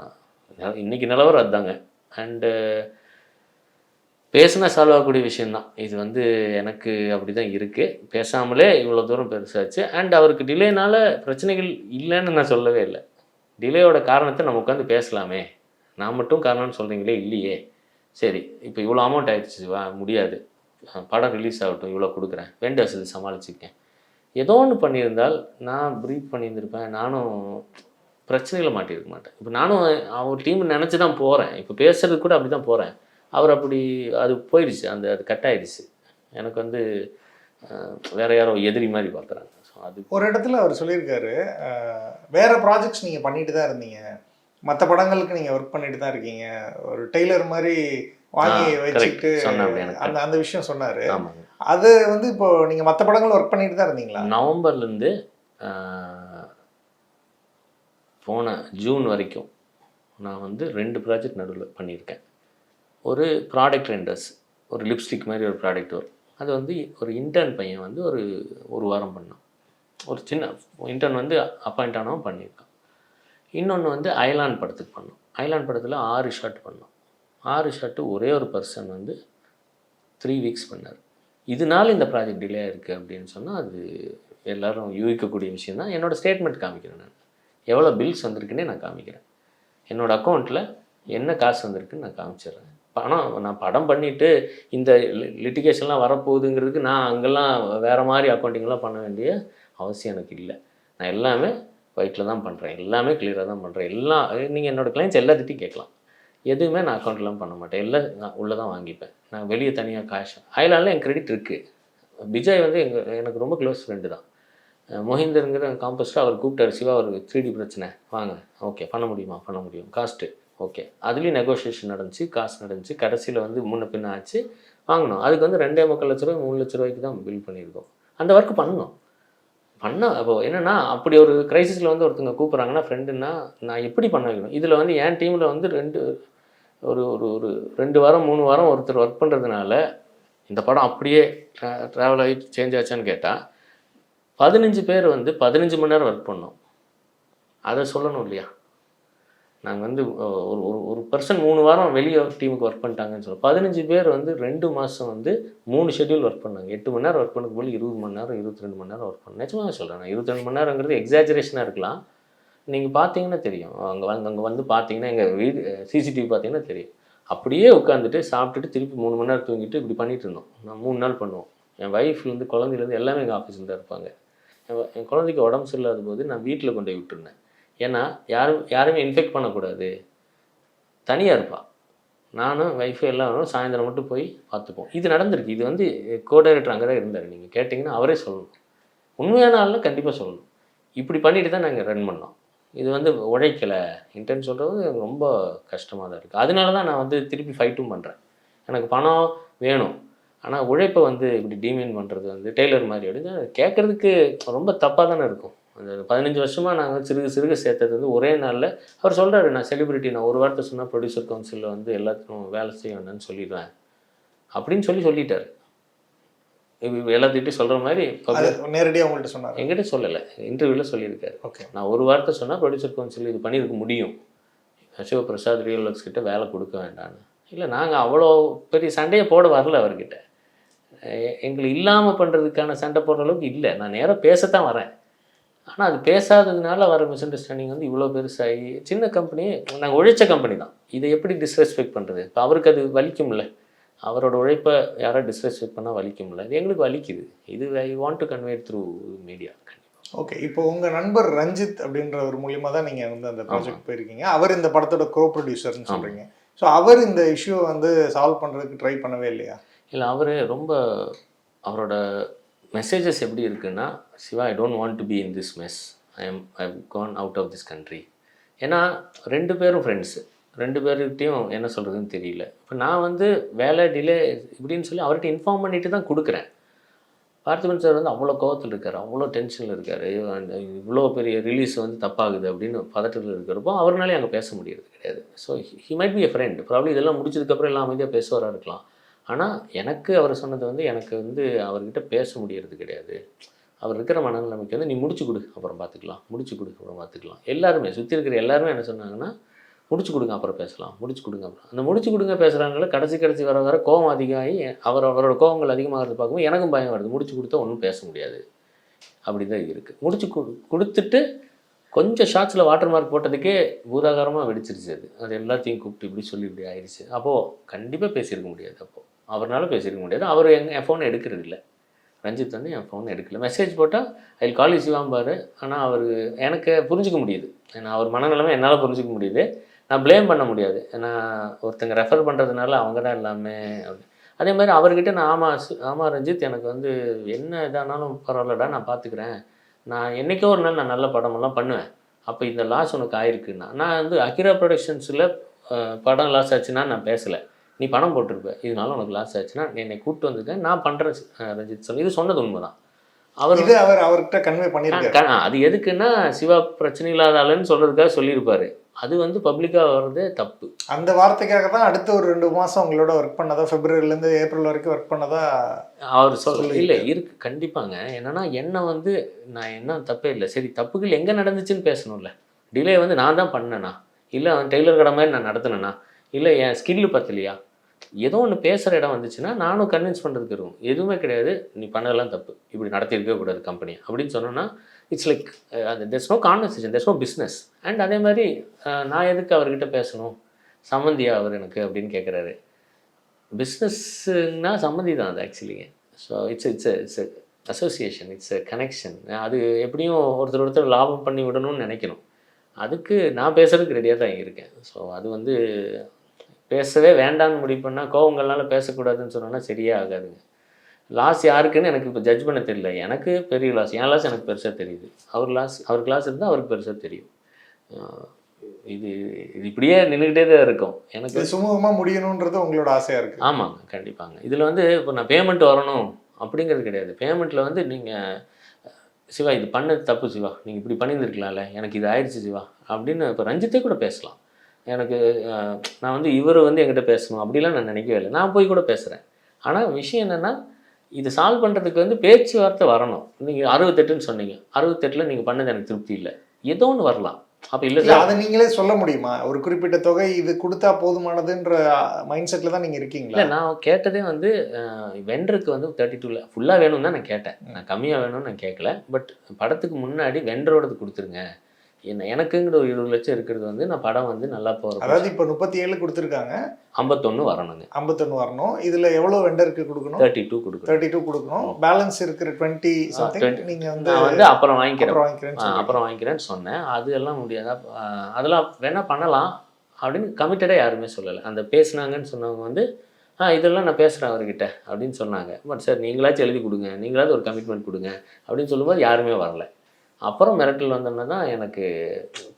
இன்றைக்கி நிலவரம் அதுதாங்க. அண்டு பேசினா சால்வ் ஆகக்கூடிய விஷயந்தான் இது. வந்து எனக்கு அப்படி தான் இருக்குது. பேசாமலே இவ்வளோ தூரம் பெருசாச்சு. அண்ட் அவருக்கு டிலேனால் பிரச்சனைகள் இல்லைன்னு நான் சொல்லவே இல்லை. டிலேயோட காரணத்தை நம்ம உட்காந்து பேசலாமே. நான் மட்டும் காரணம்னு சொல்கிறீங்களே, இல்லையே. சரி இப்போ இவ்வளோ அமௌண்ட் ஆகிடுச்சு, முடியாது, படம் ரிலீஸ் ஆகட்டும், இவ்வளோ கொடுக்குறேன், வேண்டாம் இது சமாளிச்சுக்கேன். ஏதோ ஒன்று பண்ணியிருந்தால் நான் ப்ரீத் பண்ணியிருந்திருப்பேன். நானும் பிரச்சனையில் மாட்டியிருக்க மாட்டேன். இப்போ நானும் அவர் டீம் நினச்சி தான் போகிறேன். இப்போ பேசுறது கூட அப்படி தான் போகிறேன். அவர் அப்படி அது போயிடுச்சு, அது கட் ஆகிடுச்சு. எனக்கு வந்து வேறு யாரோ எதிரி மாதிரி பார்க்குறாங்க. ஸோ அது ஒரு இடத்துல அவர் சொல்லியிருக்காரு, வேறு ப்ராஜெக்ட்ஸ் நீங்கள் பண்ணிட்டு தான் இருந்தீங்க, மற்ற படங்களுக்கு நீங்கள் ஒர்க் பண்ணிட்டு தான் இருக்கீங்க, ஒரு டெய்லர் மாதிரி வாங்கி வச்சுட்டு அந்த விஷயம் சொன்னார். அது வந்து இப்போ நீங்கள் மற்ற படங்கள் ஒர்க் பண்ணிட்டு தான் இருந்தீங்களா? நவம்பர்லேருந்து போன ஜூன் வரைக்கும் நான் வந்து 2 ப்ராஜெக்ட் நடுவில் பண்ணியிருக்கேன். ஒரு ப்ராடக்ட் ரெண்டர்ஸ், ஒரு லிப்ஸ்டிக் மாதிரி ஒரு ப்ராடக்ட் வரும். அது வந்து ஒரு இன்டர்ன் பையன் வந்து ஒரு வாரம் பண்ணான். ஒரு சின்ன இன்டர்ன் வந்து அப்பாயிண்ட் ஆனவன் பண்ணியிருக்கான். இன்னொன்று வந்து அயலான் படத்துக்கு பண்ணோம். அயலான் படத்தில் 6 ஷாட் பண்ணோம். 6 ஷாட்டு ஒரே ஒரு பர்சன் வந்து 3 வீக்ஸ் பண்ணார். இதனால இந்த ப்ராஜெக்ட் டிலே இருக்குது அப்படின்னு சொன்னால் அது எல்லோரும் யூகிக்கக்கூடிய விஷயம் தான். என்னோடய ஸ்டேட்மெண்ட் காமிக்கிறேன். நான் எவ்வளோ பில்ஸ் வந்திருக்குன்னே நான் காமிக்கிறேன். என்னோடய அக்கௌண்ட்டில் என்ன காசு வந்திருக்குன்னு நான் காமிச்சிடுறேன். பணம் நான் படம் பண்ணிவிட்டு இந்த லிட்டிகேஷன்லாம் வரப்போகுதுங்கிறதுக்கு நான் அங்கெல்லாம் வேறு மாதிரி அக்கௌண்டிங்லாம் பண்ண வேண்டிய அவசியம் எனக்கு இல்லை. நான் எல்லாமே ஒயிட்டில் தான் பண்ணுறேன், எல்லாமே கிளியராக தான் பண்ணுறேன். நீங்கள் என்னோடய கிளைண்ட்ஸ் எல்லாத்திட்டையும் கேட்கலாம். எதுவுமே நான் அக்கௌண்ட்லாம் பண்ண மாட்டேன், எல்லாம் நான் உள்ளே தான் வாங்கிப்பேன். நான் வெளியே தனியாக காஷ் அயலானில் என் கிரெடிட் இருக்குது. விஜய் வந்து எனக்கு ரொம்ப க்ளோஸ் ஃப்ரெண்டு தான். மொஹிந்தருங்கிற காம்போஸ்டர் அவர் கூப்பிட்டார், சிவா ஒரு 3D பிரச்சனை வாங்க, ஓகே பண்ண முடியுமா, பண்ண முடியும், காஸ்ட்டு ஓகே. அதுலேயும் நெகோஷியேஷன் நடந்துச்சு, காசு நடந்துச்சு. கடைசியில் வந்து முன்ன பின்ன ஆச்சு, வாங்கினோம். அதுக்கு வந்து 2.25 லட்ச ரூபாய் 3 லட்ச ரூபாய்க்கு தான் பில் பண்ணியிருக்கோம். அந்த ஒர்க்கு பண்ணோம். அப்போது என்னென்னா அப்படி ஒரு க்ரைசிஸில் வந்து ஒருத்தங்க கூப்பிட்றாங்கன்னா ஃப்ரெண்டுன்னா நான் எப்படி பண்ண வைக்கணும். இதில் வந்து என் டீமில் வந்து ஒரு 2 வாரம் 3 வாரம் ஒருத்தர் ஒர்க் பண்ணுறதுனால இந்த படம் அப்படியே ட்ராவல் ஆகி சேஞ்ச் ஆச்சான்னு கேட்டால் 15 பேர் வந்து 15 மணி நேரம் ஒர்க் பண்ணோம். அதை சொல்லணும் இல்லையா? நாங்கள் வந்து ஒரு பர்சன் 3 வாரம் வெளியே டீமுக்கு ஒர்க் பண்ணிட்டாங்கன்னு சொல்லுவோம். 15 பேர் வந்து 2 மாதம் வந்து 3 ஷெட்யூல் ஒர்க் பண்ணாங்க. 8 மணி நேரம் ஒர்க் பண்ணதுக்கு போல் 20 மணி நேரம் 22 மணி நேரம் ஒர்க் பண்ணேன். நிஜமாக சொல்கிறேன். நான் 22 மணி நேரங்கிறது எக்ஸாஜரேஷனாக இருக்கலாம். நீங்கள் பார்த்தீங்கன்னா தெரியும். அங்கே வந்து பார்த்தீங்கன்னா எங்கள் வீடு சிசிடிவி பார்த்தீங்கன்னா தெரியும். அப்படியே உட்காந்துட்டு சாப்பிட்டுட்டு திருப்பி 3 மணி நேரம் தூங்கிட்டு இப்படி பண்ணிகிட்டு இருந்தோம். நான் 3 நாள் பண்ணுவோம். என் ஒய்ஃப்லேருந்து குழந்தைலேருந்து எல்லாமே எங்கள் ஆஃபீஸில் தான் இருப்பாங்க. என் குழந்தைக்கு உடம்பு சரியில்லாத போது நான் வீட்டில் கொண்டு போய் விட்டுருந்தேன். ஏன்னா யாருமே இன்ஃபெக்ட் பண்ணக்கூடாது, தனியாக இருப்பாள். நானும் ஒய்ஃபு எல்லாம் வரும், சாயந்தரம் மட்டும் போய் பார்த்துப்போம். இது நடந்திருக்கு. இது வந்து கோ-டைரக்டர் அங்கே தான் இருந்தார். நீங்கள் கேட்டிங்கன்னா அவரே சொல்லணும். உண்மையான ஆள்லாம் கண்டிப்பாக சொல்லணும். இப்படி பண்ணிட்டு தான் நாங்கள் ரன் பண்ணோம். இது வந்து உழைக்கலை இன்டர்ன் சொல்கிறது ரொம்ப கஷ்டமாக தான் இருக்குது. அதனால தான் நான் வந்து திருப்பி ஃபைட்டும் பண்ணுறேன். எனக்கு பணம் வேணும், ஆனால் உழைப்பை வந்து இப்படி டீமைன் பண்ணுறது வந்து டெய்லர் மாதிரி அப்படின்னு கேட்குறதுக்கு ரொம்ப தப்பாக தானே இருக்கும். அந்த 15 வருஷமாக நாங்கள் சிறுக சிறுக சேர்த்தது வந்து ஒரே நாளில் அவர் சொல்கிறாரு, நான் செலிபிரிட்டி, நான் ஒரு வார்த்தை சொன்னால் ப்ரொடியூசர் கவுன்சிலில் வந்து எல்லாத்துக்கும் வேலை செய்ய வேண்டாம்னு சொல்லிடுவேன் அப்படின்னு சொல்லிட்டார். எல்லாத்துக்கிட்டையும் சொல்கிற மாதிரி நேரடியாக உங்கள்கிட்ட சொன்னார். என்கிட்ட சொல்லலை, இன்டர்வியூவில் சொல்லியிருக்காரு. ஓகே, நான் ஒரு வார்த்தை சொன்னால் ப்ரொடியூசர் கவுன்சில் இது பண்ணியிருக்க முடியும், சிவபிரசாத் ரியல் ஒர்க்ஸ் கிட்ட வேலை கொடுக்க வேண்டான்னு. இல்லை, நாங்கள் அவ்வளோ பெரிய சண்டையை போட வரல அவர்கிட்ட. எங்களுக்கு இல்லாமல் பண்ணுறதுக்கான சண்டை போடுற அளவுக்கு இல்லை. நான் நேராக பேசத்தான் வரேன். ஆனால் அது பேசாததுனால வர மிஸ் அண்டர்ஸ்டாண்டிங் வந்து இவ்வளோ பெருசாகி, சின்ன கம்பெனி, நாங்கள் உழைச்ச கம்பெனி தான், இதை எப்படி டிஸ்ரெஸ்பெக்ட் பண்ணுறது? இப்போ அவருக்கு அது வலிக்கும்ல, அவரோட உழைப்பை யாராவது டிஸ்ரெஸ்பெக்ட் பண்ணால் வலிக்கும்ல, இது எங்களுக்கு வலிக்குது. இது I want to convey through media. Okay, இப்போ உங்கள் நண்பர் ரஞ்சித் அப்படின்ற ஒரு மூலியமாக தான் நீங்கள் வந்து அந்த ப்ராஜெக்ட் போயிருக்கீங்க. அவர் இந்த படத்தோட கோ ப்ரொடியூசர்னு சொல்கிறீங்க. ஸோ அவர் இந்த இஷ்யூவை வந்து சால்வ் பண்ணுறதுக்கு ட்ரை பண்ணவே இல்லையா? இல்லை, அவர் ரொம்ப அவரோட மெசேஜஸ் எப்படி இருக்குன்னா, Siva, I don't want to be in this mess, I can out of this country. ஏன்னா 2 பேரும் ஃப்ரெண்ட்ஸு, 2 பேர்கிட்டையும் என்ன சொல்கிறதுன்னு தெரியல. இப்போ நான் வந்து வேலை டிலே இப்படின்னு சொல்லி அவர்கிட்ட இன்ஃபார்ம் பண்ணிட்டு தான் கொடுக்குறேன். பார்த்திபன் சார் வந்து அவ்வளோ கோவத்தில் இருக்கார், அவ்வளோ டென்ஷனில் இருக்கார். இவ்வளோ பெரிய ரிலீஸ் வந்து தப்பாகுது அப்படின்னு பதட்டத்தில் இருக்கிறப்போ அவர்னாலே அங்கே பேச முடியறது கிடையாது. So he might be a friend. Probably இதெல்லாம் முடிச்சதுக்கப்புறம் எல்லாம் அமைதியாக பேசுவாராக இருக்கலாம். ஆனால் எனக்கு அவர் சொன்னது வந்து எனக்கு வந்து அவர்கிட்ட பேச முடியறது கிடையாது. அவர் இருக்கிற மனநிலைமைக்கு வந்து நீ முடிச்சு கொடு அப்புறம் பார்த்துக்கலாம், முடிச்சு கொடு அப்புறம் பார்த்துக்கலாம். எல்லாருமே சுற்றி இருக்கிற எல்லாருமே என்ன சொன்னாங்கன்னா, முடிச்சு கொடுங்க அப்புறம் பேசலாம், முடிச்சு கொடுங்க அப்புறம். அந்த முடிச்சு கொடுங்க பேசுகிறாங்கள கடைசி வர கோவம் அதிகமாகி அவரோட கோவங்கள் அதிகமாகிறது பார்க்கும்போது எனக்கும் பயம் வருது. முடிச்சு கொடுத்தா ஒன்றும் பேச முடியாது, அப்படி தான் இருக்குது. முடிச்சு கொடுத்துட்டு கொஞ்சம் ஷார்ட்ஸில் வாட்டர் மார்க் போட்டதுக்கே பூதாகாரமாக வெடிச்சிருச்சு. அது எல்லாத்தையும் கூப்பிட்டு இப்படி சொல்லி இப்படி ஆயிடுச்சு. அப்போது கண்டிப்பாக பேசியிருக்க முடியாது. அப்போது அவரால் பேசியிருக்க முடியாது. அவர் என் ஃபோனை எடுக்கிறது இல்லை. ரஞ்சித் வந்து என் ஃபோனை எடுக்கல. மெசேஜ் போட்டால் ஐ கால் சிவாம்பார். ஆனால் அவர் எனக்கு புரிஞ்சிக்க முடியுது. ஏன்னா அவர் மனநிலைமை என்னால் புரிஞ்சிக்க முடியுது. நான் ப்ளேம் பண்ண முடியாது. ஏன்னா ஒருத்தங்க ரெஃபர் பண்ணுறதுனால அவங்க தான் எல்லாமே. அதே மாதிரி அவர்கிட்ட நான் ஆமாம் ரஞ்சித், எனக்கு வந்து என்ன இதானாலும் பரவாயில்லடா, நான் பார்த்துக்கிறேன், நான் என்றைக்கோ ஒரு நாள் நான் நல்ல படமெல்லாம் பண்ணுவேன், அப்போ இந்த லாஸ் உனக்கு ஆயிருக்குன்னா, நான் வந்து அகிரா ப்ரொடக்ஷன்ஸில் படம் லாஸ் ஆச்சுன்னா நான் பேசலை, நீ பணம் போட்டிருப்ப, இதனால உனக்கு லாஸ் ஆச்சுன்னா என்னை கூப்பிட்டு வந்திருக்கேன், நான் பண்ணுறேன் ரஞ்சித் சொல்லி. இது சொன்னது உண்மை தான். அவர்கிட்ட கன்வே பண்ணியிருக்காரு. அது எதுக்குன்னா சிவா பிரச்சனை இல்லாத ஆளுன்னு சொல்கிறதுக்காக சொல்லியிருப்பாரு. அது வந்து பப்ளிக்காக வர்றதே தப்பு. அந்த வார்த்தைக்காக தான் அடுத்த ஒரு 2 மாதம் உங்களோட ஒர்க் பண்ணதா, பிப்ரவரிலேருந்து ஏப்ரல் வரைக்கும் ஒர்க் பண்ணதா அவர் சொல்ல. இல்லை இருக்குது கண்டிப்பாங்க. என்னன்னா என்ன வந்து நான் என்ன தப்பே இல்லை, சரி தப்புகள் எங்கே நடந்துச்சுன்னு பேசணும்ல. டிலே வந்து நான் தான் பண்ணேனா, இல்லை அவன் டெய்லர் கடை மாதிரி நான் நடத்தினேனா, இல்லை என் ஸ்கில்லு பத்தலையா, ஏதோ ஒன்று பேசுகிற இடம் வந்துச்சுன்னா நானும் கன்வின்ஸ் பண்ணுறதுக்கு இருக்கும். எதுவுமே கிடையாது, நீ பண்ணதெல்லாம் தப்பு, இப்படி நடத்திருக்கவே கூடாது கம்பெனி அப்படின்னு சொன்னோன்னா இட்ஸ் லைக் அது there's no conversation, there's no business. And அதே மாதிரி நான் எதுக்கு அவர்கிட்ட பேசணும், சம்மந்தியா அவர் எனக்கு அப்படின்னு கேட்குறாரு. பிஸ்னஸ்னா சம்மந்தி தான் அது ஆக்சுவலிங்க. So it's association, it's connection. அது எப்படியும் ஒருத்தர் லாபம் பண்ணி விடணும்னு நினைக்கணும். அதுக்கு நான் பேசுகிறதுக்கு ரெடியாக தான் இருக்கேன். ஸோ அது வந்து பேசவே வேண்டான்னு முடிவு பண்ணால், கோவங்கள்னால பேசக்கூடாதுன்னு சொன்னோன்னா சரியே ஆகாதுங்க. லாஸ் யாருக்குன்னு எனக்கு இப்போ ஜட்ஜ் பண்ண தெரியல. எனக்கு பெரிய லாஸ், என் லாஸ் எனக்கு பெருசாக தெரியுது, அவருக்கு லாஸ் இருந்தால் அவருக்கு பெருசாக தெரியும். இது இப்படியே நின்றுக்கிட்டே தான் இருக்கும். எனக்கு சுமூகமாக முடியணுன்றது உங்களோட ஆசையாக இருக்குது. ஆமாங்க, கண்டிப்பாங்க. இதில் வந்து இப்போ நான் பேமெண்ட் வரணும் அப்படிங்கிறது கிடையாது. பேமெண்ட்டில் வந்து நீங்கள் சிவா இது பண்ணது தப்பு சிவா, நீங்கள் இப்படி பண்ணியிருந்துருக்கலாம்ல, எனக்கு இது ஆயிடுச்சு சிவா அப்படின்னு இப்போ ரஞ்சித்தே கூட பேசலாம். எனக்கு நான் வந்து இவர் வந்து என்கிட்ட பேசணும் அப்படிலாம் நான் நினைக்கவே இல்லை. நான் போய் கூட பேசுகிறேன். ஆனால் விஷயம் என்னென்னா, இது சால்வ் பண்ணுறதுக்கு வந்து பேச்சுவார்த்தை வரணும். நீங்கள் 68ன்னு சொன்னீங்க, 68ல் நீங்கள் பண்ணது எனக்கு திருப்தி இல்லை, ஏதோ ஒன்று வரலாம். அப்போ இல்லை அதை நீங்களே சொல்ல முடியுமா? ஒரு குறிப்பிட்ட தொகை இது கொடுத்தா போதுமானதுன்ற மைண்ட் செட்டில் தான் நீங்கள் இருக்கீங்களா? இல்லை, நான் கேட்டதே வந்து வெண்டருக்கு வந்து 32 ஃபுல்லாக வேணும்னு தான் நான் கேட்டேன். நான் கம்மியாக வேணும்னு நான் கேட்கல. பட் படத்துக்கு முன்னாடி வெண்டரோடது கொடுத்துருங்க, எனக்குங்கிற ஒரு 20 லட்சம் இருக்கிறது வந்து நான் படம் வந்து நல்லா போகிறேன். அதாவது இப்போ 37 கொடுத்துருக்காங்க, 51 வரணுங்க. 51 வரணும். இதில் எவ்வளோ வெண்டருக்கு கொடுக்கணும்? 32 கொடுக்கணும். 32 கொடுக்கணும். பேலன்ஸ் இருக்கிற 20 சம்திங் நீங்கள் வந்து அப்புறம் வாங்கிக்கிறேன்னு சொன்னேன். அது எல்லாம் முடியாது. அதெல்லாம் வேணால் பண்ணலாம். அப்படின்னு கமிட்டடாக யாருமே சொல்லலை. அந்த பேசுனாங்கன்னு சொன்னவங்க வந்து இதெல்லாம் நான் பேசுகிறேன் அவர்கிட்ட அப்படின்னு சொன்னாங்க. பட் சார் நீங்களாச்சும் எழுதி கொடுங்க, நீங்களாவது ஒரு கமிட்மெண்ட் கொடுங்க அப்படின்னு சொல்லும்போது யாருமே வரல. அப்புறம் மிரட்டல் வந்தோம்னா தான் எனக்கு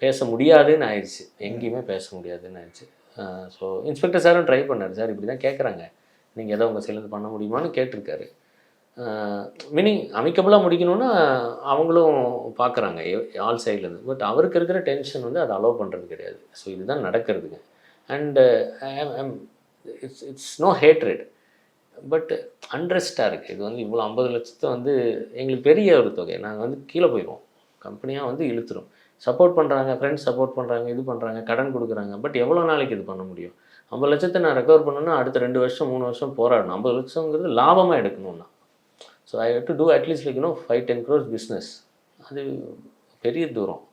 பேச முடியாதுன்னு ஆயிடுச்சு, எங்கேயுமே பேச முடியாதுன்னு ஆயிடுச்சு. ஸோ இன்ஸ்பெக்டர் சாரும் ட்ரை பண்ணார், சார் இப்படி தான் கேட்குறாங்க, நீங்கள் எதோ உங்கள் சைட்லேருந்து பண்ண முடியுமான்னு கேட்டிருக்காரு. மீனிங் அமிக்கபுளாக முடிக்கணும்னா அவங்களும் பார்க்குறாங்க ஆல் சைட்லேருந்து. பட் அவருக்கு இருக்கிற டென்ஷன் வந்து அதை அலோவ் பண்ணுறது கிடையாது. ஸோ இதுதான் நடக்கிறதுங்க. And it's no hatred, but அண்ட்ரெஸ்டாக இருக்குது. இது வந்து இவ்வளோ 50 லட்சத்தை வந்து எங்களுக்கு பெரிய ஒரு தொகை, நாங்கள் வந்து கீழே போயிடுவோம், கம்பெனியாக வந்து இழுத்துரும். சப்போர்ட் பண்ணுறாங்க, ஃப்ரெண்ட்ஸ் சப்போர்ட் பண்ணுறாங்க, இது பண்ணுறாங்க, கடன் கொடுக்குறாங்க. பட் எவ்வளோ நாளைக்கு இது பண்ண முடியும்? 50 லட்சத்தை நான் ரெக்கவர் பண்ணணும்னா அடுத்த 2 வருஷம் 3 வருஷம் போராடணும். 50 லட்சங்கிறது லாபமாக எடுக்கணும்னா. So I have to do at least like 5-10 crores business. அது பெரிய தூரம்.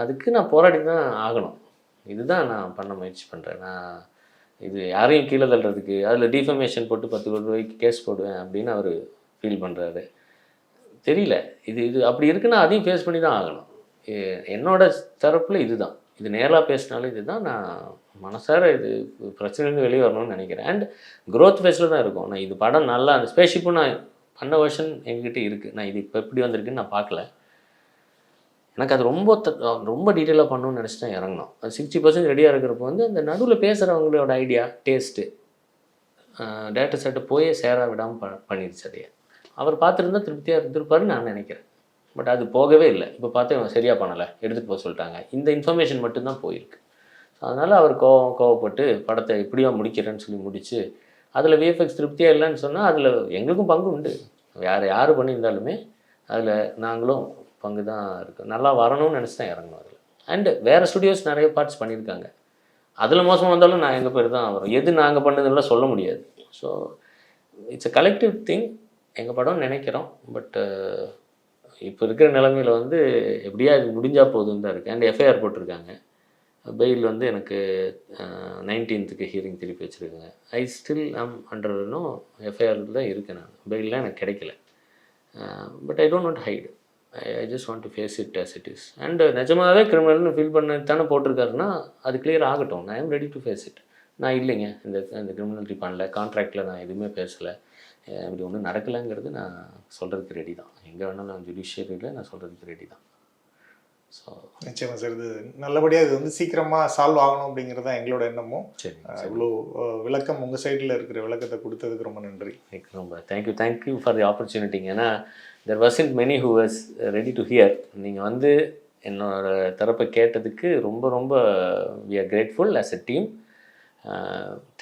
அதுக்கு நான் போராடி தான் ஆகணும். இதுதான் நான் பண்ண முயற்சி பண்ணுறேன். நான் இது யாரையும் கீழே தள்ளுறதுக்கு, அதில் டிஃபமேஷன் போட்டு 10 கோடி ரூபாய்க்கு கேஸ் போடுவேன் அப்படின்னு அவர் ஃபீல் பண்ணுறாரு. தெரியல, இது அப்படி இருக்குன்னா அதையும் ஃபேஸ் பண்ணி தான் ஆகணும். என்னோட தரப்பில் இதுதான், இது நேராக பேசினாலும் இதுதான். நான் மனசார இது பிரச்சனைலேருந்து வெளியே வரணும்னு நினைக்கிறேன். அண்ட் க்ரோத் ஃபேஸில் தான் இருக்கும். நான் இது படம் நல்லா, அந்த ஸ்பேஸ்ஷிப்பும் நான் பண்ண வெர்ஷன் எங்ககிட்ட இருக்குது. நான் இது இப்போ எப்படி வந்திருக்குன்னு நான் பார்க்கல. எனக்கு அது ரொம்ப டீட்டெயிலாக பண்ணணும்னு நினச்சி தான் இறங்கணும். அது 60% ரெடியாக இருக்கிறப்போ வந்து அந்த நடுவில் பேசுகிறவங்களோட ஐடியா, டேஸ்ட்டு, டேரக்டர் செட்டை போயே சேர விடாமல் பண்ணிடுச்சு. அதையே அவர் பார்த்துருந்தா திருப்தியாக இருந்திருப்பாருன்னு நான் நினைக்கிறேன். பட் அது போகவே இல்லை. இப்போ பார்த்து அவன் சரியாக பண்ணலை, எடுத்துகிட்டு போக சொல்லிட்டாங்க. இந்த இன்ஃபர்மேஷன் மட்டும்தான் போயிருக்கு. ஸோ அதனால் அவர் கோவப்பட்டு படத்தை இப்படியா முடிக்கிறேன்னு சொல்லி முடித்து, அதில் விஎஃப்எக்ஸ் திருப்தியாக இல்லைன்னு சொன்னால் அதில் எங்களுக்கும் பங்கு உண்டு. யார் பண்ணியிருந்தாலுமே அதில் நாங்களும் பங்கு தான் இருக்குது. நல்லா வரணும்னு நினச்சி தான் இறங்கணும் அதில். அண்டு வேறு ஸ்டுடியோஸ் நிறைய பார்ட்ஸ் பண்ணியிருக்காங்க. அதில் மோசமாக வந்தாலும் நான் எங்கள் பேர் தான் வரும். எது நாங்கள் பண்ணதெல்லாம் சொல்ல முடியாது. So it's a collective thing. எங்கள் படம் நினைக்கிறோம். பட் இப்போ இருக்கிற நிலைமையில் வந்து எப்படியா இது முடிஞ்சால் போதுன்னு தான் இருக்குது. அண்ட் எஃப்ஐஆர் போட்டிருக்காங்க. பெயில் வந்து எனக்கு 19th ஹியரிங் திருப்பி வச்சுருக்காங்க. ஐ ஸ்டில் அண்டர் எஃப்ஐஆரில் தான் இருக்கேன். நான் பெயிலெலாம் எனக்கு கிடைக்கல. But I don't want hide. I just want to face it as it is. And நிஜமாகவே கிரிமினல்னு ஃபீல் பண்ண தானே போட்டிருக்காருன்னா அது கிளியர் ஆகட்டும். நான் I'm ready to face it. நான் இல்லைங்க, இந்த கிரிமினல்ட்டி பண்ணல, கான்ட்ராக்டில் நான் எதுவுமே பேசலை, இப்படி ஒன்றும் நடக்கலைங்கிறது நான் சொல்கிறதுக்கு ரெடி தான். எங்கே வேணாலும் நான் ஜுடிஷியரியில் நான் சொல்கிறதுக்கு ரெடி தான். ஸோ நிச்சயமாக சார், இது நல்லபடியாக இது வந்து சீக்கிரமாக சால்வ் ஆகணும் அப்படிங்கிறது தான் எங்களோட எண்ணமும். சரி, இவ்வளோ விளக்கம் உங்கள் சைடில் இருக்கிற விளக்கத்தை கொடுத்ததுக்கு ரொம்ப நன்றி. ரொம்ப தேங்க்யூ ஃபார் தி ஆப்பர்ச்சுனிட்டிங்க. ஏன்னா there wasn't many who was ready to hear. நீங்கள் வந்து என்னோட தரப்பை கேட்டதுக்கு ரொம்ப ரொம்ப we are grateful as a team.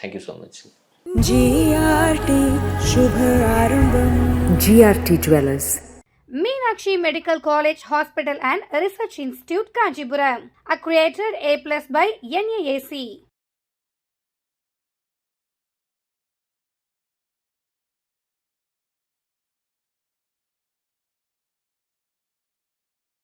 Thank you so much. GRT Shubharambam. GRT Jewellers. Meenakshi Medical College, Hospital and Research Institute, Kanchipuram. Accredited A+ by NAAC.